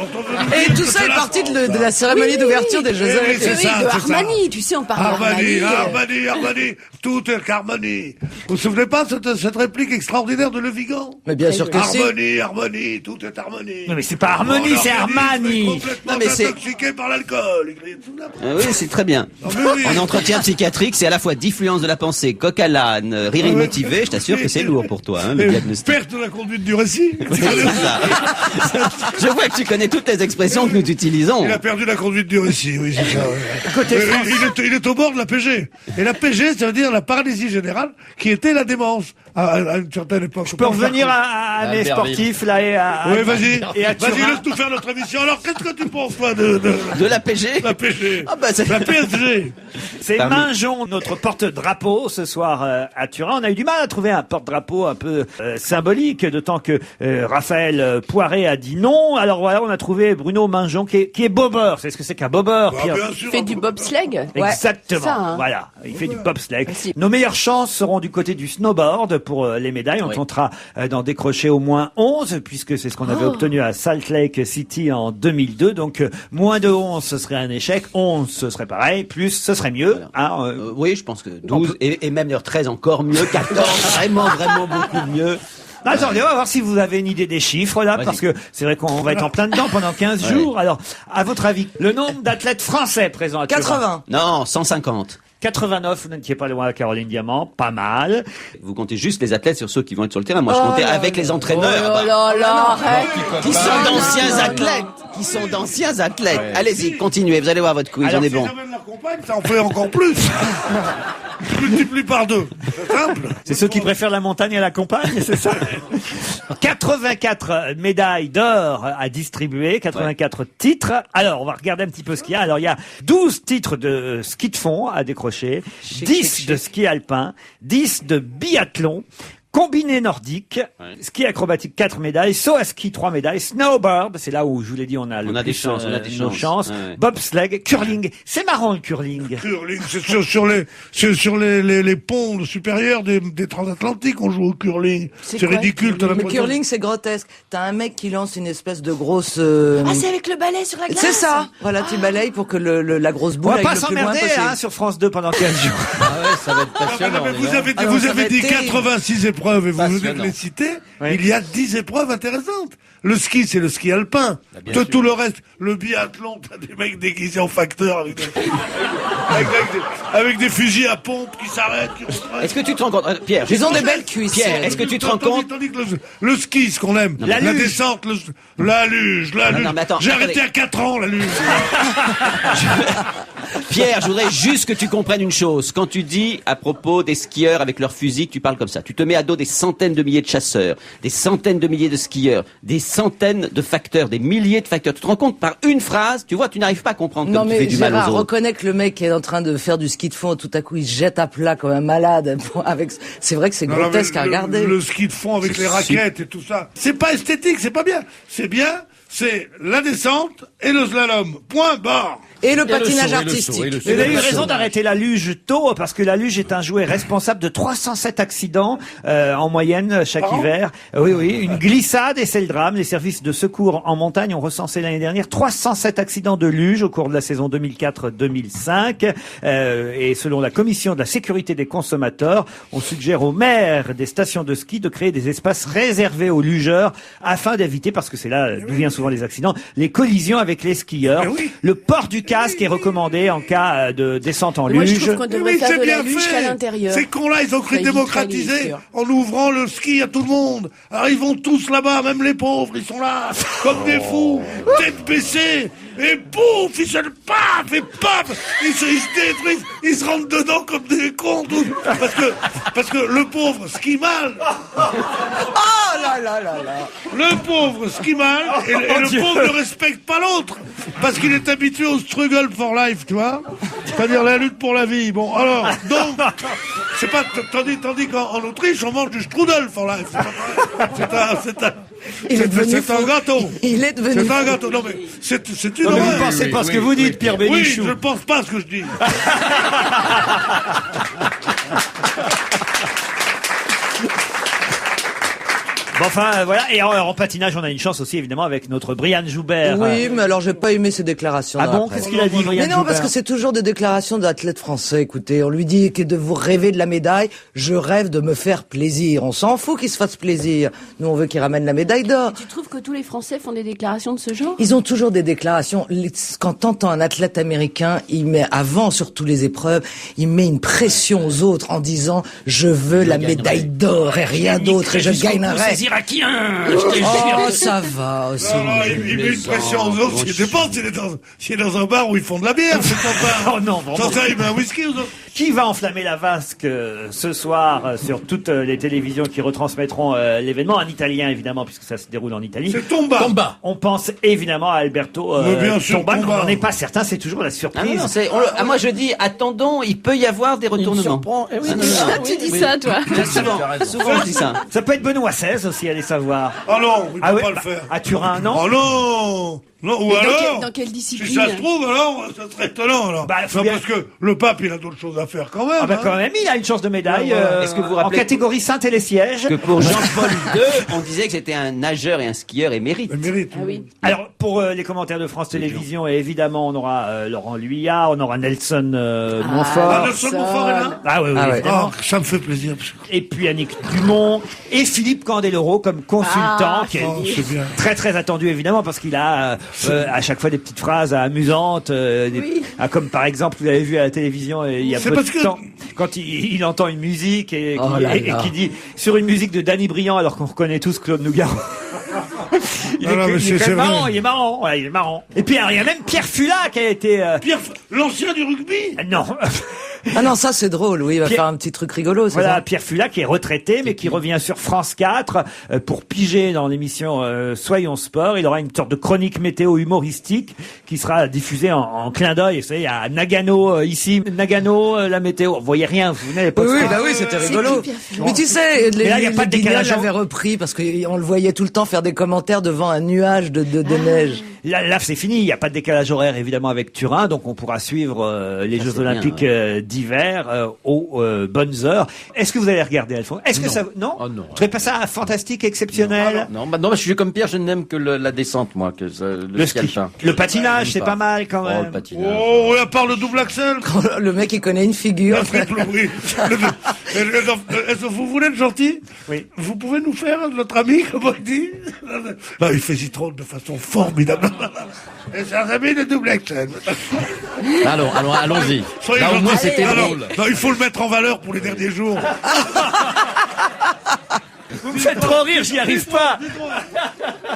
Et tout ça est parti de la cérémonie d'ouverture des Jeux Olympiques. C'est ça, de Armani, tu sais, on parle d'Armani. Armani, tout est Armani. Vous vous souvenez pas cette réplique extraordinaire de Le Vigan? Mais bien sûr que si. Armani, tout est Armani. Non mais c'est pas Harmonie, c'est Armani. Complètement Non, mais c'est intoxiqué par l'alcool. Oui, c'est très bien. En entretien psychiatrique, c'est à la fois diffluence de la pensée, coq à l'âne, rire immotivé. Je t'assure que c'est lourd pour toi, hein, le diagnostic. Perte de la conduite du récit. Je vois que tu connais toutes les expressions que nous utilisons. Il a perdu la conduite du récit, oui, c'est ça. Ouais. Côté France. Il est au bord de la PG. Et la PG, ça veut dire la paralysie générale, qui était la démence à une certaine époque. Je peux revenir à mes sportifs là et à... Oui, vas-y. Et à Vas-y, Turin. laisse-nous faire notre émission. Alors, qu'est-ce que tu penses, toi, de la PG? la PG? Ah bah, c'est... La PSG. C'est Parmi- Minjon, notre porte-drapeau ce soir à Turin. On a eu du mal à trouver un porte-drapeau un peu symbolique, d'autant que Raphaël Poiré a dit non. Alors voilà, on a trouvé Bruno Minjon qui est bobeur. C'est ce que c'est qu'un bobeur, Pierre? Bien sûr. Fait du bobsleigh. Exactement. Ça, hein. Voilà, il fait du bobsleigh. Aussi. Nos meilleures chances seront du côté du snowboard pour les médailles. On tentera d'en décrocher au moins 11 puisque c'est ce qu'on avait obtenu à Salt Lake City en 2002. Donc moins de 11 ce serait un échec, 11 ce serait pareil, plus ce serait mieux. Voilà. Hein, Oui, je pense que 12 et même d'ailleurs 13 encore mieux, 14 vraiment beaucoup mieux. Attendez, on va voir si vous avez une idée des chiffres là, Vas-y. parce que c'est vrai qu'on va être en plein dedans pendant 15 jours. Alors, à votre avis, le nombre d'athlètes français présents à Turin? 80. Non, 150. 89, vous n'étiez pas loin à Caroline Diamant, pas mal. Vous comptez juste les athlètes sur ceux qui vont être sur le terrain. Moi, je comptais avec les entraîneurs. Oh là là, arrête. Qui sont d'anciens athlètes. Qui sont d'anciens athlètes. Allez-y, continuez. Vous allez voir votre quiz. Alors, On est Si bon. j'amène la compagne, ça en fait encore plus. Je multiplie par 2. C'est simple. C'est ceux qui préfèrent la montagne à la campagne, c'est ça? 84 médailles d'or à distribuer, 84 titres. Alors, on va regarder un petit peu ce qu'il y a. Alors, il y a 12 titres de ski de fond à décrocher, 10 de ski alpin, 10 de biathlon. combiné nordique, ski acrobatique 4 médailles, saut à ski 3 médailles, snowboard, c'est là où je vous l'ai dit on a des chances, nos chances, bobsleigh, curling, c'est marrant le curling. Curling, c'est sur les ponts supérieurs des transatlantiques, on joue au curling. C'est ridicule, t'as Le l'impression. curling, c'est grotesque. T'as un mec qui lance une espèce de grosse... Ah, c'est avec le balai sur la glace. C'est ça. Voilà, tu balayes pour que la grosse On boule va aille pas le plus loin s'emmerder possible. sur France 2 pendant 15 jours. Ah ouais, ça va être passionnant. Mais vous avez, Alors, vous ça va avez être dit terrible. 86 épreuves et vous venez de Passionnant. les citer. Oui. Il y a 10 épreuves intéressantes. Le ski, c'est le ski alpin. Tout le reste, le biathlon, t'as des mecs déguisés en facteurs avec des fusils à pompe qui s'arrêtent. Est-ce que tu te rends compte, Pierre, Ils ont des belles cuisses. Pierre, est-ce que tu te rends compte? Tandis que le ski, ce qu'on aime, la luge. descente, la luge. non, mais attends, J'ai attendez. arrêté à 4 ans, la luge. Pierre, je voudrais juste que tu comprennes une chose. Quand tu dis à propos des skieurs avec leurs fusils, tu parles comme ça. Tu te mets à dos des centaines de milliers de chasseurs, des centaines de milliers de skieurs, des centaines de facteurs, des milliers de facteurs. Tu te rends compte par une phrase, tu vois, tu n'arrives pas à comprendre Non comme tu fais mais du mal Gérard, aux autres. reconnais que le mec est en train de faire du ski de fond, tout à coup il se jette à plat comme un malade. C'est vrai que c'est Non, non, grotesque mais à regarder. Le ski de fond avec les raquettes et tout ça. C'est pas esthétique, c'est pas bien. C'est bien, c'est la descente et le slalom. Point barre. Et le Et le patinage saut, artistique. et le saut. Vous avez eu le raison saut. d'arrêter la luge tôt, parce que la luge est un jouet responsable de 307 accidents en moyenne chaque hiver. Oui, une glissade et c'est le drame. Les services de secours en montagne ont recensé l'année dernière 307 accidents de luge au cours de la saison 2004-2005. Et selon la Commission de la sécurité des consommateurs, on suggère aux maires des stations de ski de créer des espaces réservés aux lugeurs afin d'éviter, parce que c'est là d'où viennent souvent les accidents, les collisions avec les skieurs. Mais oui. Le port du casque est recommandé en cas de descente en Moi, je luge. trouve qu'on devrait Oui, faire c'est de la bien luge fait. qu'à l'intérieur. Ces cons-là, ils ont cru Ça éviterait les démocratiser skieurs. en ouvrant le ski à tout le monde. Alors ils vont tous là-bas, même les pauvres, ils sont là, comme des fous, tête baissée, et pouf, ils se le paf, et paf, ils se détruisent, ils se rentrent dedans comme des cons, tous. Parce que le pauvre skie mal. Oh là là là là. Le pauvre skie mal, et le pauvre ne respecte pas l'autre. Parce qu'il est habitué au struggle for life, tu vois. C'est-à-dire la lutte pour la vie. Bon, alors, donc, c'est pas, tandis qu'en Autriche, on mange du strudel for life. C'est un gâteau. Il est devenu C'est un fou. gâteau. Non, mais c'est une Non, mais vous horreur. pensez pas ce que vous dites, Pierre Oui, Bénichou. je ne pense pas ce que je dis. Bon, enfin, voilà. Et en patinage, on a une chance aussi, évidemment, avec notre Brian Joubert. Oui, mais alors j'ai pas aimé ses déclarations. Ah dans la bon? presse. Qu'est-ce qu'il a dit, Brian Mais non, parce Joubert que c'est toujours des déclarations d'athlètes français. Écoutez, on lui dit que de vous rêver de la médaille, je rêve de me faire plaisir. On s'en fout qu'il se fasse plaisir. Nous, on veut qu'il ramène la médaille d'or. Tu trouves que tous les Français font des déclarations de ce genre? Ils ont toujours des déclarations. Quand t'entends un athlète américain, il met avant sur toutes les épreuves, il met une pression aux autres en disant je veux la médaille d'or et rien d'autre et je gagnerai. Irakiens. Oh, ça va aussi. Alors, il met une pression aux autres, il dépend s'il est dans un bar où ils font de la bière, c'est pas Oh non, vraiment. Sans ça, il met un whisky aux autres. Qui va enflammer la vasque ce soir sur toutes les télévisions qui retransmettront l'événement? Un Italien, évidemment, puisque ça se déroule en Italie. C'est Tomba. On pense évidemment à Alberto Mais bien sûr, Tomba. Tomba. On n'en est pas certain, c'est toujours la Ah surprise. non, moi je dis, attendons, il peut y avoir des retournements. Tu dis ça, toi. Souvent je dis ça. Ça peut être Benoît XVI aussi, allez savoir. Ah non, il peut ouais, pas le faire. à Turin, non? Oh non. Non, ou Mais alors, dans quelle si discipline? ça se trouve, alors, ça serait étonnant, alors. Bah, faut Non, bien- parce que le pape, il a d'autres choses à faire quand même. Ah bah hein. quand même, il a une chance de médaille Est-ce que vous vous en rappelez catégorie Saint-et-les-Sièges. Que pour Jean-Paul II, on disait que c'était un nageur et un skieur émérite. Il mérite. Ah oui. Alors, pour les commentaires de France Télévisions, évidemment, on aura Laurent Luyat, on aura Nelson Montfort. Ah, Nelson Montfort est là? Ah oui, oui, Ah ouais. évidemment. Oh, ça me fait plaisir. parce que- Et puis Annick Dumont et Philippe Candeloro comme consultant, Ah, qui est Oh, c'est bien. très très attendu évidemment parce qu'il a à chaque fois des petites phrases amusantes, comme par exemple vous avez vu à la télévision il y a C'est peu parce de que- temps quand il entend une musique et Oh là et là. qui dit sur une musique de Danny Briand alors qu'on reconnaît tous Claude Nougaro. Il Non, non, mais il c'est quand même vrai. marrant, il est marrant, voilà, il est marrant. Et puis alors, il y a même Pierre Fula qui a été Pierre, l'ancien du rugby? non. Ah non, ça c'est drôle, oui, il va Pierre- faire un petit truc rigolo, c'est Voilà, ça. Pierre Fula qui est retraité mais qui revient sur France 4 pour piger dans l'émission Soyons Sport. Il aura une sorte de chronique météo humoristique qui sera diffusée en clin d'œil. Vous savez, il y a Nagano ici, Nagano, la météo. Vous voyez rien, vous venez à l'époque. Oui, bah oui, c'était rigolo. Mais tu sais, Mais là, il y a pas de Guignols décalage. l'avaient repris parce qu'on le voyait tout le temps faire des commentaires devant un nuage de neige. Là, c'est fini. Il n'y a pas de décalage horaire évidemment avec Turin, donc on pourra suivre les Jeux c'est Olympiques bien, d'hiver aux bonnes heures. Est-ce que vous allez regarder, Alphonse? Est-ce que ça non? Oh, non. Vous trouvez pas ça fantastique, exceptionnel? Non, bah, non, je suis comme Pierre, je n'aime que la descente, moi, que le ski alpin. Le patinage, c'est J'aime pas mal quand Oh, même. le patinage. Oh, oui, à part le double axel. Le mec, il connaît une figure. La triple, oui. Est-ce que vous voulez être gentil? Oui. Vous pouvez nous faire, notre ami, comment il dit? Non, il fait citron de façon formidable. Et chers amis, le double axel. Allons-y. Soyez Là, au gentils. moins, c'était Alors, drôle. non, il faut le mettre en valeur pour les derniers jours. Vous me faites trop rire, j'y arrive pas.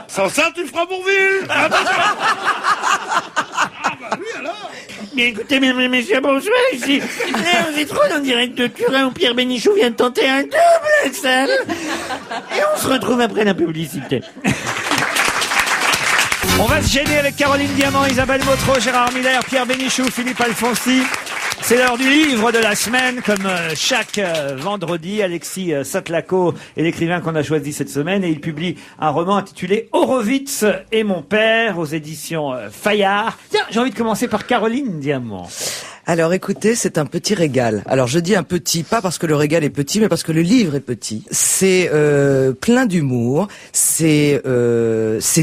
Sans ça, tu feras Bourville. Ah, bah, oui, alors. Bien écoutez, mesdames et messieurs, bonsoir, ici. Vous êtes trop en direct de Turin où Pierre Bénichou vient de tenter un double Excel. Et on se retrouve après la publicité. On va se gêner avec Caroline Diamant, Isabelle Motro, Gérard Miller, Pierre Bénichou, Philippe Alfonsi. C'est l'heure du livre de la semaine, comme chaque vendredi. Alexis Satlako est l'écrivain qu'on a choisi cette semaine et il publie un roman intitulé Horowitz et mon père aux éditions Fayard. Tiens, j'ai envie de commencer par Caroline Diamant. Alors écoutez, c'est un petit régal. Alors je dis un petit, pas parce que le régal est petit, mais parce que le livre est petit. C'est plein d'humour, c'est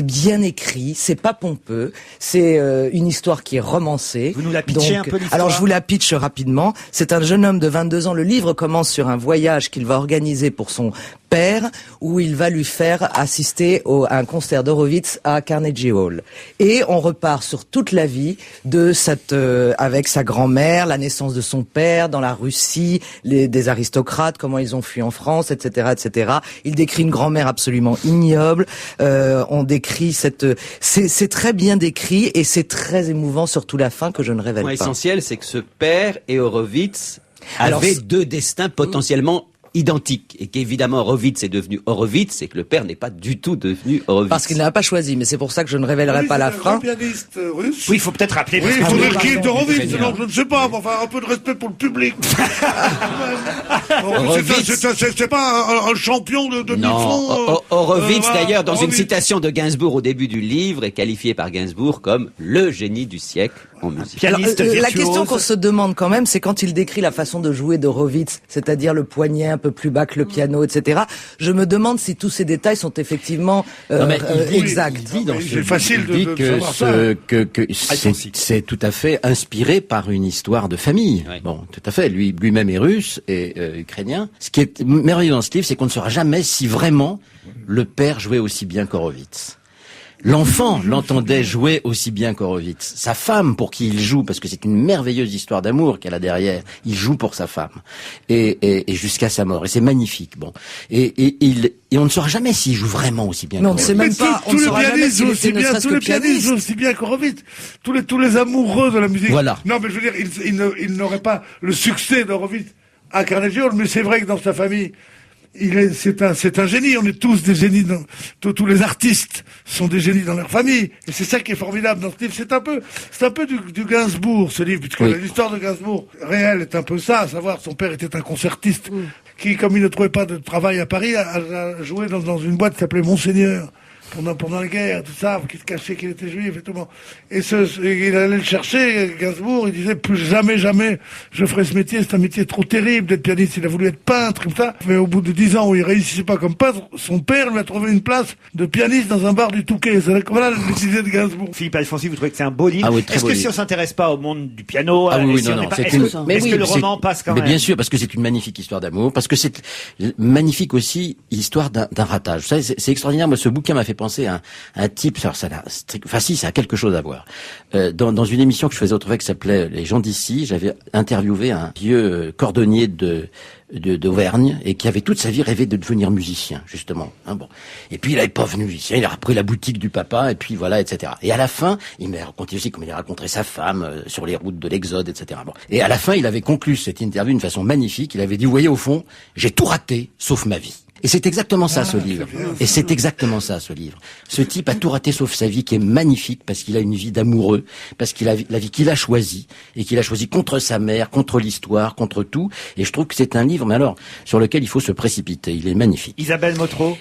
bien écrit, c'est pas pompeux, c'est une histoire qui est romancée. Vous nous la pitchez un peu l'histoire. Alors je vous la pitch rapidement. C'est un jeune homme de 22 ans. Le livre commence sur un voyage qu'il va organiser pour son père, où il va lui faire assister à un concert d'Horowitz à Carnegie Hall. Et on repart sur toute la vie de cette, avec sa grand-mère, la naissance de son père dans la Russie, des aristocrates, comment ils ont fui en France, etc., etc. Il décrit une grand-mère absolument ignoble. On décrit c'est très bien décrit et c'est très émouvant, surtout la fin que je ne révèle Le point pas. essentiel, c'est que ce père et Horowitz Alors, avaient deux destins potentiellement identiques. Et qu'évidemment, Horowitz est devenu Horowitz et que le père n'est pas du tout devenu Horowitz. Parce qu'il n'a pas choisi, mais c'est pour ça que je ne révélerai Oui, pas la c'est un fin. grand pianiste russe. Oui, il faut peut-être rappeler. Oui, il parce que- faudrait qu'il y ait Horowitz, Très bien. sinon je ne sais pas, mais enfin un peu de respect pour le public. C'est pas un champion de Non, mi-fond. Horowitz, voilà, d'ailleurs, dans une Horowitz. citation de Gainsbourg au début du livre, est qualifié par Gainsbourg comme le génie du siècle en musique. Alors, Pianiste la virtuose. question qu'on se demande quand même, c'est quand il décrit la façon de jouer d'Horowitz, c'est-à-dire le poignet un peu plus bas que le piano, etc. Je me demande si tous ces détails sont effectivement Non, mais exacts. Il dit dans Mais ce c'est facile il dit de que, savoir c'est tout à fait inspiré par une histoire de famille. Oui. Bon, tout à fait. Lui-même est russe et ukrainien. Ce qui est merveilleux dans ce livre, c'est qu'on ne saura jamais si vraiment le père jouait aussi bien qu'Horowitz. L'enfant l'entendait jouer aussi bien qu'Horowitz. Sa femme, pour qui il joue, parce que c'est une merveilleuse histoire d'amour qu'elle a derrière, il joue pour sa femme. Et jusqu'à sa mort. Et c'est magnifique. Bon. Et on ne saura jamais s'il joue vraiment aussi bien Mais on ne qu'Horowitz. sait même Mais pas, on tous ne les saura jamais pianistes s'il jouent était aussi ne bien, serait-ce tous que les pianistes jouent pianiste. aussi bien qu'Horowitz. Tous les amoureux de la musique. Voilà. Non, mais je veux dire, il n'aurait pas le succès d'Horowitz à Carnegie Hall, mais c'est vrai que dans sa famille, c'est un génie. On est tous des génies. Tous les artistes sont des génies dans leur famille. Et c'est ça qui est formidable dans ce livre. C'est un peu du Gainsbourg, ce livre, puisque Oui. l'histoire de Gainsbourg réelle est un peu ça, à savoir son père était un concertiste qui, comme il ne trouvait pas de travail à Paris, a joué dans une boîte qui s'appelait Monseigneur. Pendant la guerre, tout ça, qui se cachait qu'il était juif et tout. Bon. Et il allait le chercher, Gainsbourg, il disait, plus jamais, je ferai ce métier, c'est un métier trop terrible d'être pianiste. Il a voulu être peintre, comme ça. Mais au bout de 10 ans où il réussissait pas comme peintre, son père lui a trouvé une place de pianiste dans un bar du Touquet. Voilà l'idée de Gainsbourg. Philippe Alfonsi, vous trouvez que c'est un beau livre? Ah oui, très Est-ce beau que si livre. on s'intéresse pas au monde du piano, Ah oui, oui, si non, on non, n'est pas- c'est est-ce une- que, mais est-ce oui, que le c'est- roman passe quand mais même? bien sûr, parce que c'est une magnifique histoire d'amour, parce que c'est magnifique aussi histoire d'un ratage. Vous savez, c'est extraordinaire. Moi, ce bouquin m'a fait penser à un type, ça a quelque chose à voir. Dans une émission que je faisais autrefois qui s'appelait Les gens d'ici, j'avais interviewé un vieux cordonnier d'Auvergne et qui avait toute sa vie rêvé de devenir musicien, justement. Et puis il avait pas venu musicien, il a repris la boutique du papa et puis voilà, etc. Et à la fin, il m'a raconté aussi comment il a rencontré sa femme sur les routes de l'Exode, etc. Et à la fin, il avait conclu cette interview d'une façon magnifique. Il avait dit, vous voyez, au fond, j'ai tout raté sauf ma vie. Et c'est exactement ça, ce livre. Et c'est exactement ça, ce livre. Ce type a tout raté sauf sa vie, qui est magnifique, parce qu'il a une vie d'amoureux, parce qu'il a la vie qu'il a choisie, et qu'il a choisie contre sa mère, contre l'histoire, contre tout. Et je trouve que c'est un livre, mais alors, sur lequel il faut se précipiter. Il est magnifique. Isabelle Motro.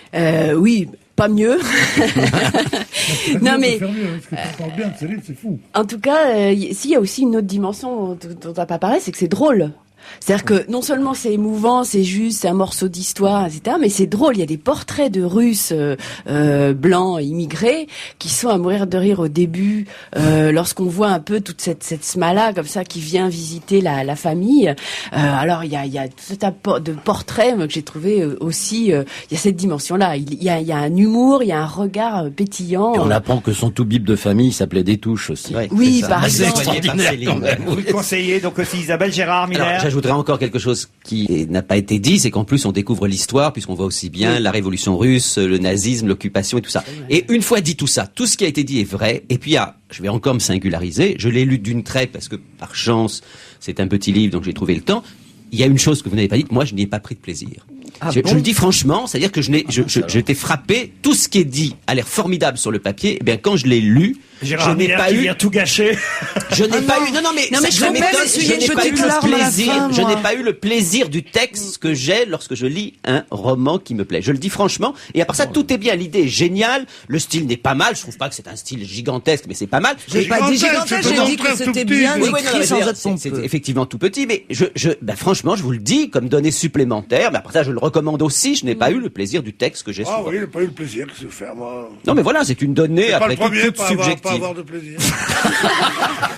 Oui, pas mieux. Non mais bien de ce livre, c'est fou. en tout cas, s'il y a aussi une autre dimension dont on n'a pas parlé, c'est que c'est drôle. C'est-à-dire que non seulement c'est émouvant, c'est juste, c'est un morceau d'histoire, etc., mais c'est drôle. Il y a des portraits de Russes blancs immigrés qui sont à mourir de rire au début, lorsqu'on voit un peu toute cette smala comme ça qui vient visiter la famille. Alors il y a tout un tas de portraits que j'ai trouvé aussi. Il y a cette dimension-là. Il y a un humour, il y a un regard pétillant. Et on apprend que son tout bip de famille s'appelait Détouche aussi. Oui, par exemple. Vous le conseillez donc aussi Isabelle. Gérard Miller. Alors, j'ajouterais encore quelque chose qui n'a pas été dit, c'est qu'en plus on découvre l'histoire, puisqu'on voit aussi bien la révolution russe, le nazisme, l'occupation et tout ça. Et une fois dit tout ça, tout ce qui a été dit est vrai, et puis je vais encore me singulariser, je l'ai lu d'une traite parce que par chance c'est un petit livre donc j'ai trouvé le temps. Il y a une chose que vous n'avez pas dite, moi je n'y ai pas pris de plaisir. Je le dis franchement, c'est-à-dire que j'étais frappé, tout ce qui est dit a l'air formidable sur le papier, et bien quand je l'ai lu, Gérard Miller qui vient tout gâcher. Je n'ai pas eu, non mais je n'ai pas eu le plaisir, je n'ai pas eu le plaisir du texte que j'ai lorsque je lis un roman qui me plaît. Je le dis franchement, et à part ça, tout est bien, l'idée est géniale, le style n'est pas mal, je trouve pas que c'est un style gigantesque, mais c'est pas mal. J'ai pas dit gigantesque, j'ai dit que c'était bien écrit sans être pompeux. C'est effectivement tout petit, mais franchement, je vous le dis, comme donnée supplémentaire, mais après ça, je le recommande aussi, je n'ai pas eu le plaisir du texte que j'ai souvent. Ah oui, il n'a pas eu le plaisir, qu'est-ce que faire, moi? Non mais voilà, c'est une donnée après toute subjective. Pas avoir de plaisir.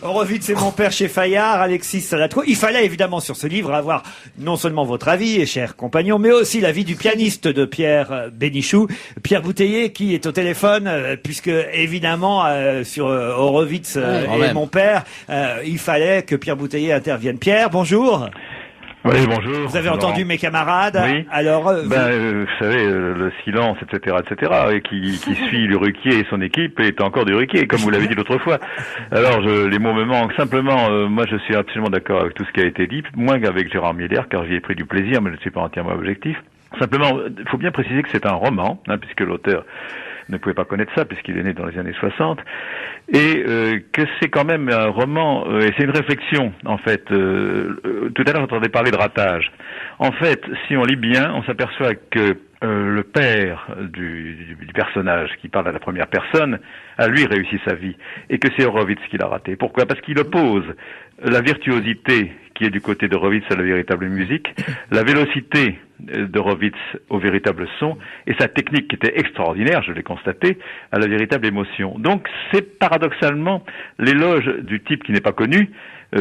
Horowitz, c'est mon père chez Fayard, Alexis Salatro. Il fallait évidemment sur ce livre avoir non seulement votre avis, chers compagnons, mais aussi l'avis du pianiste de Pierre Bénichou, Pierre Bouteiller, qui est au téléphone, puisque évidemment sur Horowitz et mon père, il fallait que Pierre Bouteiller intervienne. Pierre, bonjour. Oui, bonjour. Vous avez entendu mes camarades. Oui. Alors, vous savez, le silence, etc., et qui suit le Ruquier et son équipe est encore du Ruquier, comme vous l'avez dit l'autre fois. Alors, les mots me manquent. Simplement, moi, je suis absolument d'accord avec tout ce qui a été dit, moins qu'avec Gérard Miller, car j'y ai pris du plaisir, mais je ne suis pas entièrement objectif. Simplement, il faut bien préciser que c'est un roman, puisque l'auteur ne pouvait pas connaître ça, puisqu'il est né dans les années 60, et que c'est quand même un roman, et c'est une réflexion, en fait. Tout à l'heure, j'entendais parler de ratage. En fait, si on lit bien, on s'aperçoit que le père du personnage qui parle à la première personne a lui réussi sa vie, et que c'est Horowitz qui l'a raté. Pourquoi? Parce qu'il oppose la virtuosité qui est du côté d'Horowitz à la véritable musique, la vélocité d'Horowitz au véritable son, et sa technique qui était extraordinaire, je l'ai constaté, à la véritable émotion. Donc c'est paradoxalement l'éloge du type qui n'est pas connu,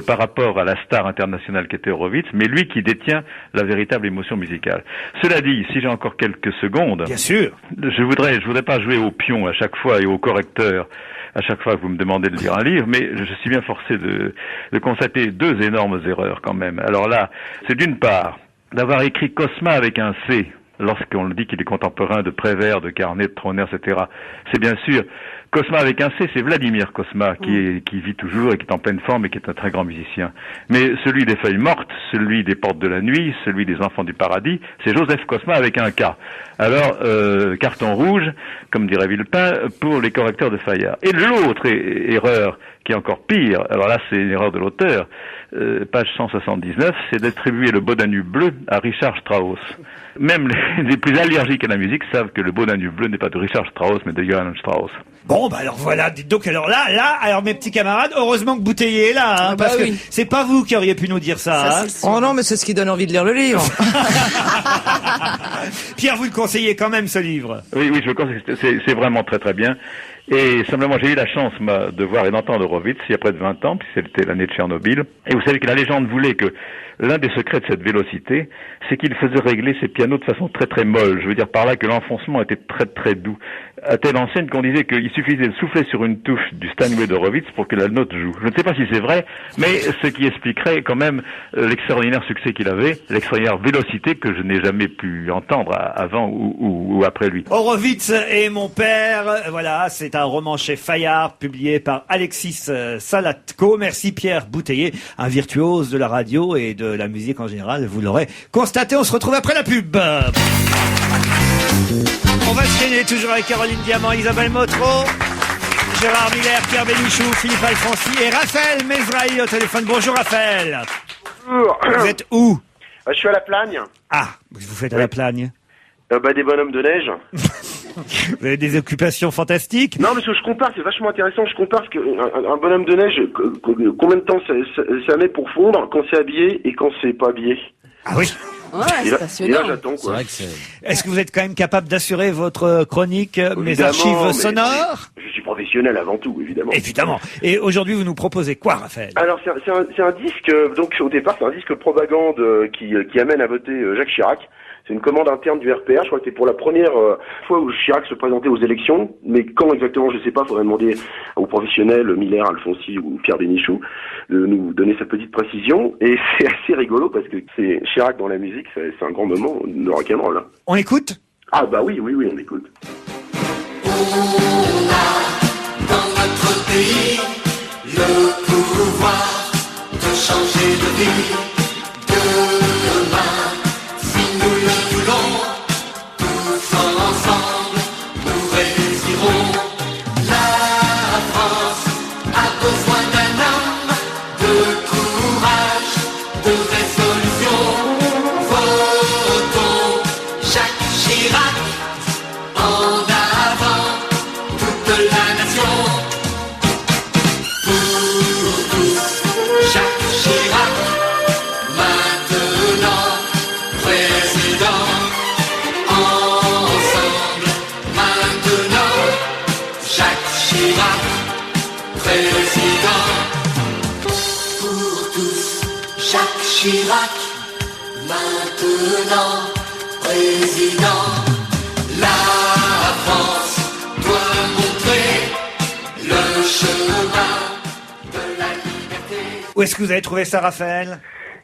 par rapport à la star internationale qu'était Horowitz, mais lui qui détient la véritable émotion musicale. Cela dit, si j'ai encore quelques secondes, bien sûr, je voudrais pas jouer au pion à chaque fois et au correcteur à chaque fois que vous me demandez de lire un livre, mais je suis bien forcé de constater deux énormes erreurs quand même. Alors là, c'est d'une part d'avoir écrit Cosma avec un C, lorsqu'on le dit qu'il est contemporain de Prévert, de Carnet, de Troner, etc. C'est bien sûr Cosma avec un C, c'est Vladimir Cosma qui vit toujours et qui est en pleine forme et qui est un très grand musicien. Mais celui des Feuilles mortes, celui des Portes de la nuit, celui des Enfants du paradis, c'est Joseph Cosma avec un K. Alors, carton rouge, comme dirait Villepin, pour les correcteurs de Fayard. Et l'autre erreur, qui est encore pire, alors là c'est une erreur de l'auteur, page 179, c'est d'attribuer le Beau Danube bleu à Richard Strauss. Même les plus allergiques à la musique savent que le Beau Danube bleu n'est pas de Richard Strauss, mais de Johann Strauss. Bon, alors voilà, dites donc, alors alors mes petits camarades, heureusement que Bouteiller est là, parce que c'est pas vous qui auriez pu nous dire ça. Oh non, mais c'est ce qui donne envie de lire le livre. Pierre, vous le conseillez quand même, ce livre? Oui, je le conseille, c'est vraiment très très bien. Et simplement, j'ai eu la chance de voir et d'entendre Horowitz il y a près de 20 ans, puis c'était l'année de Tchernobyl. Et vous savez que la légende voulait que l'un des secrets de cette vélocité, c'est qu'il faisait régler ses pianos de façon très très molle. Je veux dire par là que l'enfoncement était très très doux. À telle enseigne qu'on disait qu'il suffisait de souffler sur une touche du Steinway d'Horowitz pour que la note joue. Je ne sais pas si c'est vrai, mais ce qui expliquerait quand même l'extraordinaire succès qu'il avait, l'extraordinaire vélocité que je n'ai jamais pu entendre avant ou après lui. Horowitz et mon père, voilà, c'est un roman chez Fayard, publié par Alexis Salatko. Merci Pierre Bouteiller, un virtuose de la radio et de la musique en général, vous l'aurez constaté. On se retrouve après la pub. On va se gêner toujours avec Caroline Diamant, Isabelle Motro, Gérard Miller, Pierre Bénichou, Philippe Alfonsi et Raphaël Mesrahi au téléphone. Bonjour Raphaël. Bonjour. Vous êtes où? Je suis à la Plagne. Ah, vous faites à la Plagne. Des bonhommes de neige. Vous avez des occupations fantastiques? Non, parce que je compare, c'est vachement intéressant. Je compare parce qu'un bonhomme de neige, combien de temps ça met pour fondre quand c'est habillé et quand c'est pas habillé? Ah oui. Ouais, Et c'est là, passionnant. j'attends, C'est quoi. vrai que Est-ce que vous êtes quand même capable d'assurer votre chronique, mes Évidemment, archives mais sonores? Je suis professionnel avant tout, évidemment. Évidemment. Et aujourd'hui, vous nous proposez quoi, Raphaël? Alors, c'est un disque, donc au départ, c'est un disque propagande qui amène à voter Jacques Chirac. C'est une commande interne du RPR. Je crois que c'était pour la première fois où Chirac se présentait aux élections. Mais quand exactement, je sais pas. Faudrait demander aux professionnels, Miller, Alfonsi ou Pierre Bénichou, de nous donner sa petite précision. Et c'est assez rigolo parce que c'est Chirac dans la musique. C'est un grand moment de rock'n'roll. On écoute? Ah bah oui, on écoute. On a dans notre pays le pouvoir de changer de vie. Demain, si nous le voulons, tous ensemble, nous réussirons. La France a besoin d'un homme de courage, de résolution. Votons Jacques Chirac, en avant toute la nation. Pour tous, Jacques Chirac, maintenant président. Ensemble, maintenant, Jacques Chirac, président. Pour tous, Jacques Chirac, maintenant président. La France doit montrer le chemin de la liberté. Où est-ce que vous avez trouvé ça, Raphaël?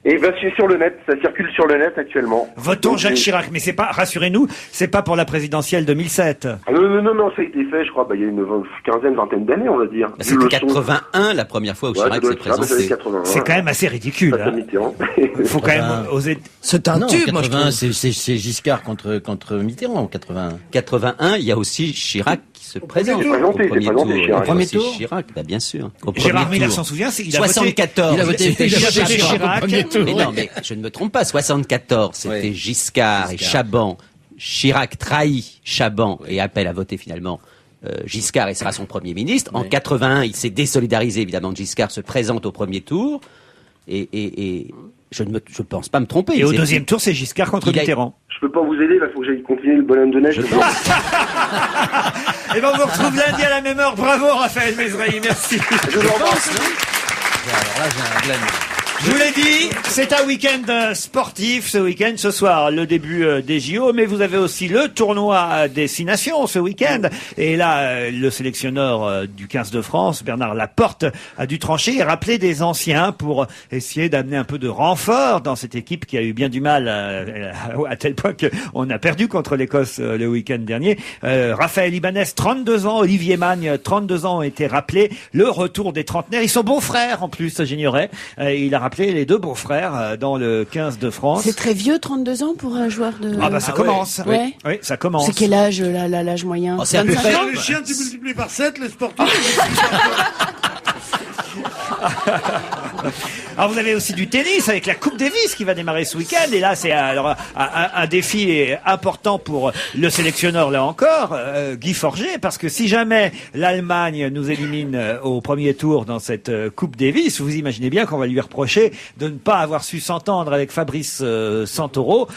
Et ben c'est sur le net, ça circule sur le net actuellement. Votons Donc, Jacques Chirac, mais c'est pas, rassurez-nous, c'est pas pour la présidentielle 2007. Ah non, ça a été fait, je crois, il y a une vingtaine d'années, on va dire. Bah, c'était 81 la première fois où Chirac s'est présenté. C'est quand même assez ridicule. Hein. Il faut quand même oser. C'est un non, tube, moi je 80, trouve. c'est Giscard contre Mitterrand en 81. 81, il y a aussi Chirac qui se présente tour. au premier C'est présenté, tour. Chirac. Au premier Aussi tour, Chirac, bah, bien sûr. Au Gérard premier Miller tour. s'en souvient, il a 74. Il a voté C'était Chirac. Chirac. Tour. Mais non, mais je ne me trompe pas. 74, c'était Ouais. Giscard et Chaban. Chirac trahit Chaban et appelle à voter finalement Giscard et sera son Premier ministre. En 81, il s'est désolidarisé évidemment de Giscard, se présente au premier tour et je ne pense pas me tromper. Et au C'est- deuxième tour, c'est Giscard contre Il a- Mitterrand. Je peux pas vous aider, là, faut que j'aille continuer le bonhomme de neige. Et ben on vous retrouve lundi à la même heure. Bravo, Raphaël Mesrahi, merci. Je vous remercie. Alors là, j'ai un blême. Je vous l'ai dit, c'est un week-end sportif ce week-end, ce soir, le début des JO, mais vous avez aussi le tournoi des 6 nations ce week-end. Et là, le sélectionneur du 15 de France, Bernard Laporte, a dû trancher et rappeler des anciens pour essayer d'amener un peu de renfort dans cette équipe qui a eu bien du mal à tel point qu'on a perdu contre l'Écosse le week-end dernier. Raphaël Ibanez, 32 ans, Olivier Magne, 32 ans ont été rappelés. Le retour des trentenaires, ils sont beaux frères en plus, j'ignorais. Il a rappelé les deux beaux-frères dans le 15 de France. C'est très vieux, 32 ans pour un joueur de... Ah bah ça commence. Ouais. Oui, ça commence. C'est quel âge, l'âge moyen? Oh, c'est à peu 25 près- ans Les chiens, tu multiplies par 7, les sportifs. Alors vous avez aussi du tennis avec la Coupe Davis qui va démarrer ce week-end. Et là, c'est alors un défi important pour le sélectionneur, là encore, Guy Forget, parce que si jamais l'Allemagne nous élimine au premier tour dans cette Coupe Davis, vous imaginez bien qu'on va lui reprocher de ne pas avoir su s'entendre avec Fabrice Santoro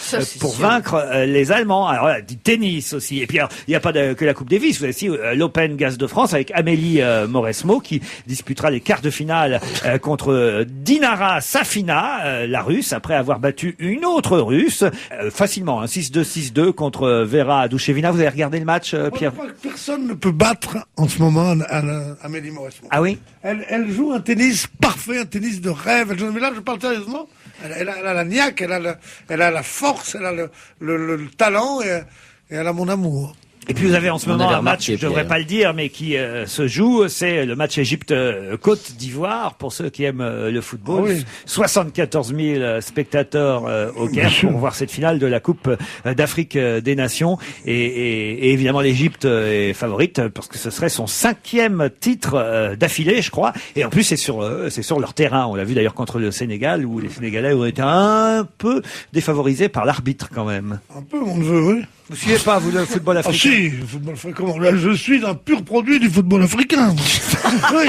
pour vaincre les Allemands. Alors là, du tennis aussi. Et puis alors, il n'y a pas que la Coupe Davis, vous avez aussi l'Open Gaz de France avec Amélie Mauresmo qui disputera les quarts de finale contre Dinara Safina, la Russe, après avoir battu une autre Russe facilement, 6-2, 6-2 contre Vera Douchevina. Vous avez regardé le match, Pierre? Je crois que personne ne peut battre en ce moment Amélie Mauresmo. Ah oui? Elle joue un tennis parfait, un tennis de rêve. Mais là, je parle sérieusement. Elle a la niaque, elle a la force, elle a le talent et elle a mon amour. Et puis vous avez en ce moment un match, je ne devrais pas le dire, mais qui se joue, c'est le match Égypte-Côte d'Ivoire, pour ceux qui aiment le football. Ah oui. 74 000 spectateurs au Caire pour voir cette finale de la Coupe d'Afrique des Nations. Et évidemment, l'Égypte est favorite, parce que ce serait son 5e titre d'affilée, je crois. Et en plus, c'est sur leur terrain. On l'a vu d'ailleurs contre le Sénégal, où les Sénégalais ont été un peu défavorisés par l'arbitre quand même. Un peu, mon neveu, oui. Vous suivez pas, vous, le football africain? Ah si, le football africain. Là, je suis un pur produit du football africain. Oui.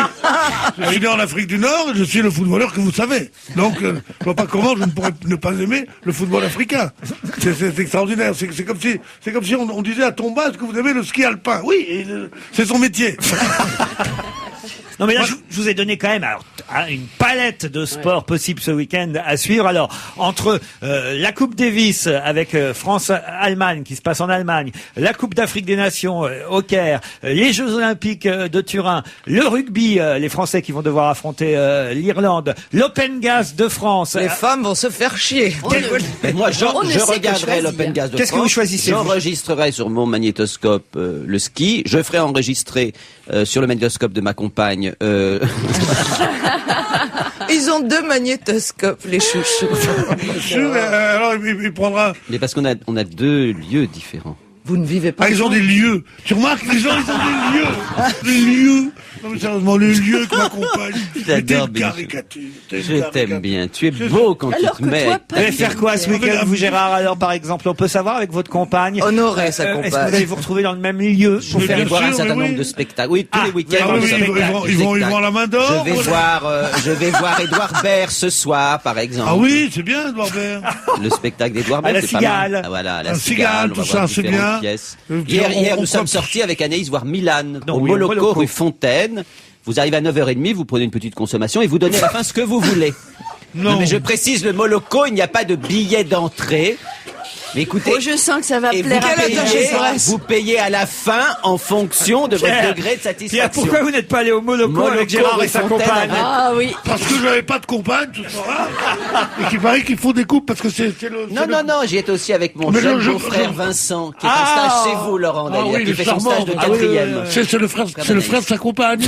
Je suis né en Afrique du Nord et je suis le footballeur que vous savez. Donc, je vois pas comment je ne pourrais ne pas aimer le football africain. C'est extraordinaire. C'est comme si on disait à Tomba, est-ce que vous aimez le ski alpin? Oui, c'est son métier. Non mais là, je vous ai donné quand même une palette de sports possibles ce week-end à suivre. Alors, entre la Coupe Davis avec France-Allemagne qui se passe en Allemagne, la Coupe d'Afrique des Nations au Caire, les Jeux Olympiques de Turin, le rugby, les Français qui vont devoir affronter l'Irlande, l'Open Gaz de France. Les femmes vont se faire chier. Moi, je regarderai l'Open Gaz de France. Qu'est-ce que vous choisissez? J'enregistrerai sur mon magnétoscope le ski. Je ferai enregistrer sur le magnétoscope de ma compagne. Ils ont 2 magnétoscopes, les chouchous. Alors, il prendra... Mais parce qu'on a 2 lieux différents. Vous ne vivez pas. Ah, ils ont des lieux. Tu remarques, les gens, ils ont des lieux. Des lieux. Non, mais sérieusement, les lieux que m'accompagnent. J'adore, T'es une caricature. Je t'aime bien. Tu es beau quand tu te mets. Vous allez faire quoi ce week-end, vous, Gérard? Alors, par exemple, on peut savoir avec votre compagne. Honorer sa compagne. Est-ce que vous allez vous retrouver dans le même lieu pour faire voir un certain oui. nombre de spectacles. Oui, tous les week-ends. Ils vont à la main d'or. Je vais voir Édouard Baird ce soir, par exemple. Ah oui, c'est bien, Édouard Baird. Le spectacle d'Édouard À Baird, la c'est pas mal. Cigale. Ah, voilà, la La Cigale, tout ça, c'est bien. Pièces. Hier, nous sommes sortis avec Anaïs voir Milan, au Moloko, rue Fontaine. Vous arrivez à 9h30, vous prenez une petite consommation et vous donnez à la fin ce que vous voulez. Non, mais je précise, le Moloko, il n'y a pas de billet d'entrée. Mais écoutez, je sens que ça va plaire à vous payez à la fin en fonction de votre degré de satisfaction. Pierre, pourquoi vous n'êtes pas allé au Moloko avec Gérard et sa compagne? Ah oui. Parce que j'avais pas de compagne ce soir-là. Et qu'il paraît qu'il faut des couples parce que c'est le... Non, j'y étais aussi avec mon jeune beau-frère Vincent, qui est en stage chez vous, Laurent, d'ailleurs, qui fait son stage de 4e. C'est le frère de sa compagne.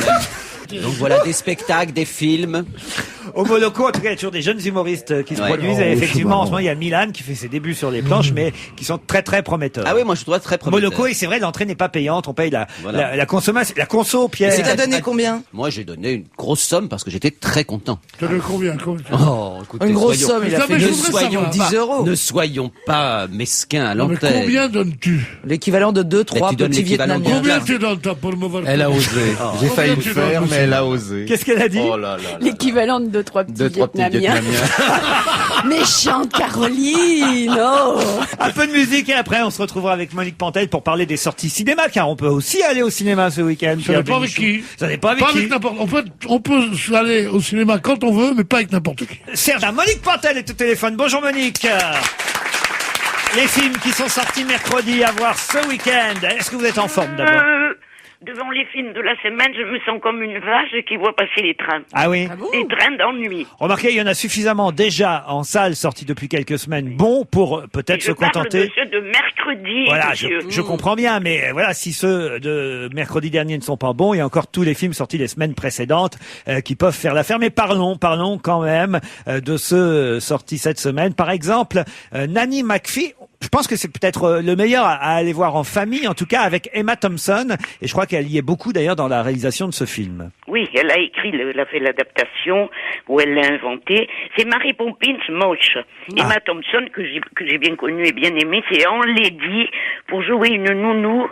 Donc voilà, des spectacles, des films. Au Moloko, en tout cas, il y a toujours des jeunes humoristes qui se produisent. Et effectivement, en ce moment, il y a Milan qui fait ses débuts sur les planches, mais qui sont très très prometteurs. Ah oui, moi je trouve très prometteur. Moloko, et c'est vrai, l'entrée n'est pas payante. On paye la consommation, la conso, Pierre. Et t'as donné combien? Moi, j'ai donné une grosse somme parce que j'étais très content. T'as donné combien? Oh, écoutez, Une grosse somme, il a fait soyons 10 euros. Ne soyons pas mesquins à Mais l'antenne. combien donnes-tu? L'équivalent de 2-3 petits Vietnamiens. Combien tu donnes pour le mauvais? Elle a osé. J'ai failli le faire, mais elle a osé. Qu'est-ce qu'elle a dit? Oh là là. L'équivalent de 2-3 petits Vietnamiens. Méchante Caroline, oh. Un peu de musique et après on se retrouvera avec Monique Pantel pour parler des sorties cinéma, car on peut aussi aller au cinéma ce week-end. Ça dépend avec qui. Ça dépend avec Pas qui. avec n'importe. On peut aller au cinéma quand on veut, mais pas avec n'importe qui. Serge, Monique Pantel est au téléphone. Bonjour Monique. Les films qui sont sortis mercredi à voir ce week-end. Est-ce que vous êtes en forme d'abord? Devant les films de la semaine, je me sens comme une vache qui voit passer les trains. Ah oui? Les trains d'ennui. Remarquez, il y en a suffisamment déjà en salle sortis depuis quelques semaines. Bon pour peut-être se contenter. Je parle de ceux de mercredi. Voilà, je comprends bien, mais voilà, si ceux de mercredi dernier ne sont pas bons, il y a encore tous les films sortis les semaines précédentes qui peuvent faire l'affaire. Mais parlons quand même de ceux sortis cette semaine. Par exemple, Nanny McPhee. Je pense que c'est peut-être le meilleur à aller voir en famille, en tout cas avec Emma Thompson. Et je crois qu'elle y est beaucoup d'ailleurs dans la réalisation de ce film. Oui, elle a écrit, elle a fait l'adaptation, ou elle l'a inventé. C'est Mary Poppins moche. Emma Thompson, que j'ai bien connue et bien aimée, c'est en Lady pour jouer une nounou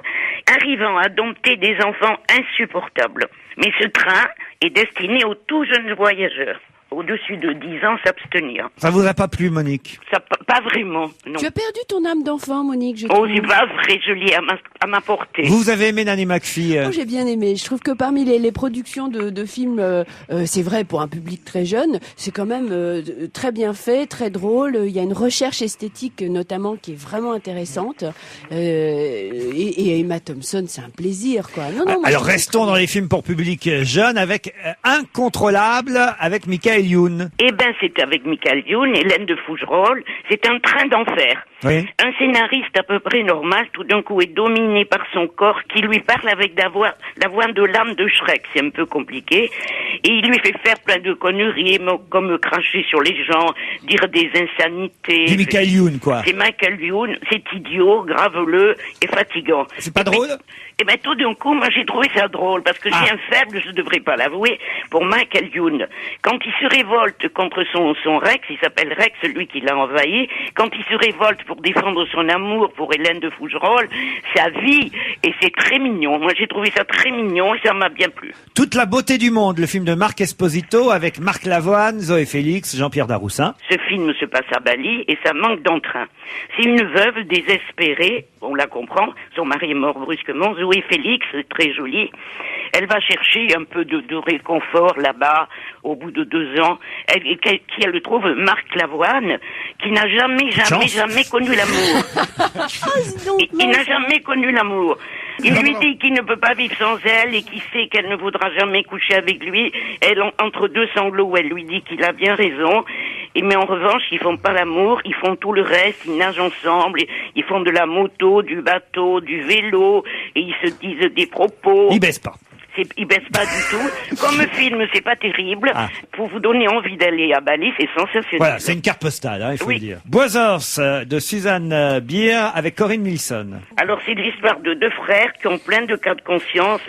arrivant à dompter des enfants insupportables. Mais ce train est destiné aux tout jeunes voyageurs. Au-dessus de 10 ans, s'abstenir. Ça vous a pas plu, Monique? Ça, pas vraiment, non. Tu as perdu ton âme d'enfant, Monique, je Oh, trouve. c'est pas vrai, je l'ai à ma portée. Vous avez aimé Nanny McPhee? Moi, j'ai bien aimé. Je trouve que parmi les productions de films, c'est vrai, pour un public très jeune, c'est quand même très bien fait, très drôle. Il y a une recherche esthétique, notamment, qui est vraiment intéressante. Et Emma Thompson, c'est un plaisir, quoi. Non, moi, alors, restons dans les films pour public jeune avec Incontrôlable, avec Michael Youn. Eh ben, c'est avec Michael Youn, Hélène de Fougerolles. C'est un train d'enfer. Oui. Un scénariste à peu près normal, tout d'un coup, est dominé par son corps, qui lui parle avec la voix de l'âme de Shrek. C'est un peu compliqué. Et il lui fait faire plein de conneries, comme cracher sur les gens, dire des insanités. Du Michael Youn, quoi. C'est Michael Youn, c'est idiot, graveleux et fatigant. C'est pas drôle? Eh ben, tout d'un coup, moi, j'ai trouvé ça drôle, parce que j'ai un faible, je devrais pas l'avouer, pour Michael Youn. Quand il se révolte contre son Rex, il s'appelle Rex, celui qui l'a envahi, quand il se révolte pour défendre son amour pour Hélène de Fougerolles, ça vit, et c'est très mignon. Moi, j'ai trouvé ça très mignon, et ça m'a bien plu. Toute la beauté du monde, le film de Marc Esposito, avec Marc Lavoine, Zoé Félix, Jean-Pierre Daroussin. Ce film se passe à Bali, et ça manque d'entrain. C'est une veuve désespérée, on la comprend, son mari est mort brusquement, Zoé Félix, très jolie. Elle va chercher un peu de réconfort là-bas, au bout de 2 ans, qui elle trouve Marc Lavoine, qui n'a jamais connu l'amour. Il n'a jamais connu l'amour. Il lui dit qu'il ne peut pas vivre sans elle et qu'il sait qu'elle ne voudra jamais coucher avec lui. Elle, entre deux sanglots, elle lui dit qu'il a bien raison. Mais en revanche, ils font pas l'amour, ils font tout le reste, ils nagent ensemble, ils font de la moto, du bateau, du vélo, et ils se disent des propos. Ils baissent pas. Il baisse pas du tout. Comme film, c'est pas terrible. Pour vous donner envie d'aller à Bali, c'est sensationnel. Voilà, c'est une carte postale, il faut le dire. Boisors de Suzanne Bier avec Corinne Nilsson. Alors, c'est l'histoire de 2 frères qui ont plein de cas de conscience.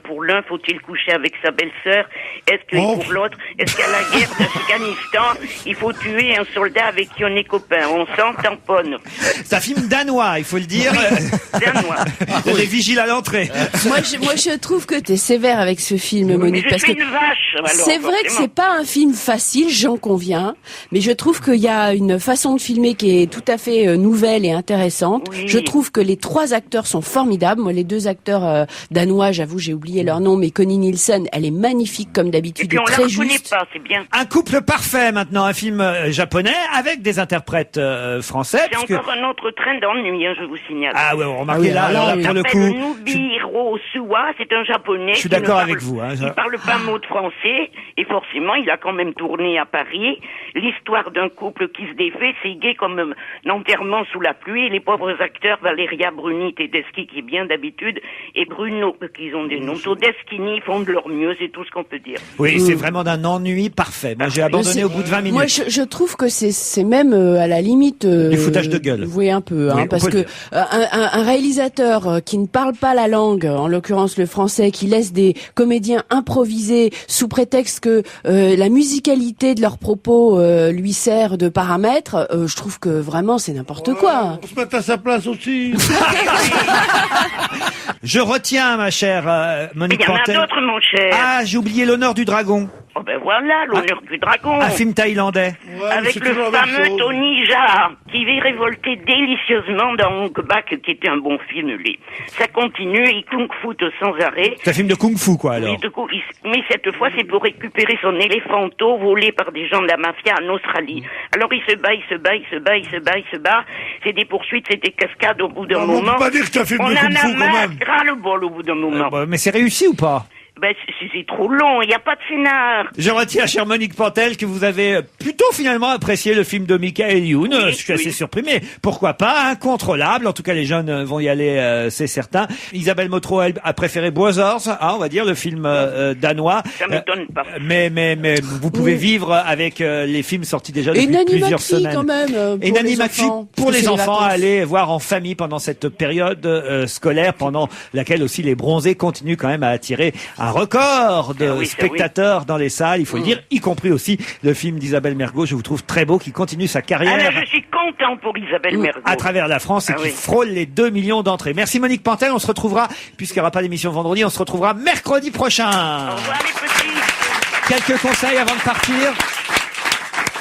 Pour l'un, faut-il coucher avec sa belle-sœur? Est-ce que pour l'autre, est-ce qu'à la guerre d'Afghanistan, il faut tuer un soldat avec qui on est copain? On s'en tamponne. C'est un film danois, il faut le dire. Oui, danois. On est vigile à l'entrée. Moi, je trouve que t'es sévère avec ce film, Monique, parce que une vache, alors, c'est vrai que forcément. c'est pas un film facile, j'en conviens, mais je trouve qu'il y a une façon de filmer qui est tout à fait nouvelle et intéressante. Oui. Je trouve que les 3 acteurs sont formidables. Moi, les 2 acteurs danois, j'avoue, j'ai oublié leur nom, mais Connie Nielsen, elle est magnifique comme d'habitude, Et puis on la très reconnaît juste. pas, c'est bien. Un couple parfait maintenant, un film japonais avec des interprètes français. C'est puisque- encore un autre train d'ennui, je vous signale. Ah ouais, remarquez là, alors là, pour le coup. Nobuhiro Suwa, c'est un japonais. Je suis qui ne d'accord parle- avec vous. Il parle pas un mot de français, et forcément, il a quand même tourné à Paris. L'histoire d'un couple qui se défait, c'est gai comme un enterrement sous la pluie. Les pauvres acteurs, Valeria Bruni Tedeschi, qui est bien d'habitude, et Bruno, qui ont des noms, Todeschini, font de leur mieux, c'est tout ce qu'on peut dire. Oui, c'est vraiment d'un ennui parfait. Moi, j'ai abandonné au bout de 20 minutes. Moi, je trouve que c'est même à la limite Du foutage de gueule. Oui, un peu, Oui, on parce peut que le dire. un réalisateur qui ne parle pas la langue, en l'occurrence le français, qui laisse des comédiens improviser sous prétexte que la musicalité de leurs propos lui sert de paramètre, je trouve que vraiment c'est n'importe quoi. On se met à sa place aussi. Je retiens, ma chère Mais Monique il y en a Pantel. d'autres, mon cher. Ah, j'ai oublié l'honneur du dragon. Oh ben voilà, l'honneur du dragon. Un film thaïlandais. Avec le fameux Tony Jaa, qui va révolter délicieusement dans Hong Bak, qui était un bon film, lui. Ça continue, il kung-foot sans arrêt. C'est un film de kung-fu, quoi, alors. Oui, du coup, mais cette fois, c'est pour récupérer son éléphanto volé par des gens de la mafia en Australie. Alors, il se bat. C'est des poursuites, c'est des cascades au bout d'un On moment. peut pas dire que c'est un film On de en a kung-fu, quand marre, même. ras le bol au bout d'un moment. Mais c'est réussi ou pas? Ben, c'est trop long, il n'y a pas de scénar. Je retiens, chère Monique Pantel, que vous avez plutôt finalement apprécié le film de Michael Youn. Oui, Je suis assez surpris, mais pourquoi pas, incontrôlable. En tout cas, les jeunes vont y aller, c'est certain. Isabelle Motro, elle, a préféré Brothers, on va dire, le film danois. Ça m'étonne pas. Mais vous pouvez vivre avec les films sortis déjà Et depuis Nanny plusieurs McPhee, semaines. quand même, Et pour Nanny les McPhee, enfants, pour parce que les c'est les enfants, à vacances. aller voir en famille pendant cette période scolaire, pendant laquelle aussi les bronzés continuent quand même à attirer un record de oui, spectateurs dans les salles, il faut le dire, y compris aussi le film d'Isabelle Mergo, je vous trouve très beau, qui continue sa carrière Ah là, je suis content pour Isabelle Mergo. à travers la France et qui frôle les 2 millions d'entrées. Merci Monique Pantel, on se retrouvera, puisqu'il n'y aura pas d'émission vendredi, on se retrouvera mercredi prochain. Au revoir les petits. Quelques conseils avant de partir.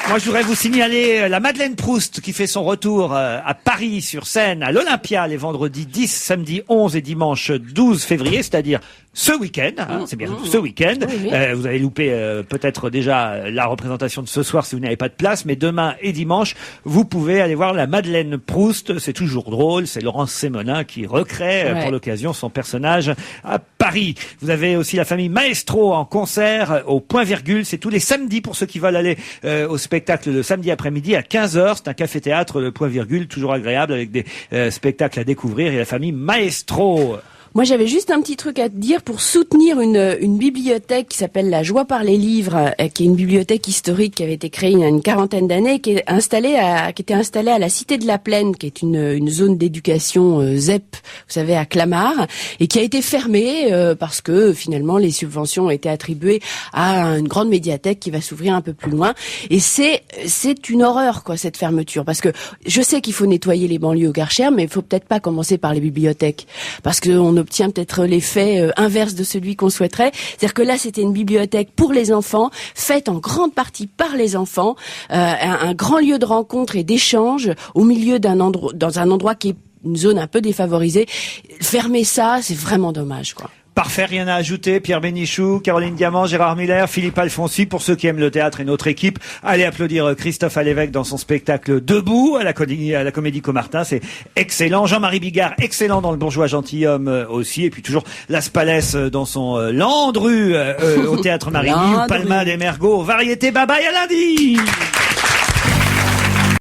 Moi, je voudrais vous signaler la Madeleine Proust qui fait son retour à Paris sur scène à l'Olympia les vendredis 10, samedi 11 et dimanche 12 février, c'est-à-dire ce week-end. C'est bien ce week-end. Oui. Vous avez loupé peut-être déjà la représentation de ce soir si vous n'avez pas de place, mais demain et dimanche, vous pouvez aller voir la Madeleine Proust. C'est toujours drôle. C'est Laurence Sémonin qui recrée pour l'occasion son personnage à Paris. Vous avez aussi la famille Maestro en concert au Point Virgule. C'est tous les samedis pour ceux qui veulent aller au spectacle le samedi après-midi à 15h. C'est un café-théâtre, le Point Virgule, toujours agréable avec des spectacles à découvrir. Et la famille Maestro. Moi, j'avais juste un petit truc à te dire pour soutenir une bibliothèque qui s'appelle La Joie par les livres, qui est une bibliothèque historique qui avait été créée il y a une quarantaine d'années, qui était installée à la Cité de la Plaine, qui est une zone d'éducation ZEP, vous savez, à Clamart, et qui a été fermée parce que finalement les subventions ont été attribuées à une grande médiathèque qui va s'ouvrir un peu plus loin. Et c'est une horreur, quoi, cette fermeture, parce que je sais qu'il faut nettoyer les banlieues au Karcher, mais il faut peut-être pas commencer par les bibliothèques, parce que on obtient peut-être l'effet inverse de celui qu'on souhaiterait. C'est-à-dire que là, c'était une bibliothèque pour les enfants, faite en grande partie par les enfants, un grand lieu de rencontre et d'échange au milieu dans un endroit qui est une zone un peu défavorisée. Fermer ça, c'est vraiment dommage, quoi. Parfait, rien à ajouter. Pierre Bénichou, Caroline Diamant, Gérard Miller, Philippe Alfonsi. Pour ceux qui aiment le théâtre et notre équipe, allez applaudir Christophe Alévêque dans son spectacle Debout à la Comédie Comartin. C'est excellent. Jean-Marie Bigard, excellent dans Le Bourgeois Gentilhomme aussi. Et puis toujours Las Palais dans son Landru au Théâtre Marigny. Palma des Mergots, Variété Babaï à lundi.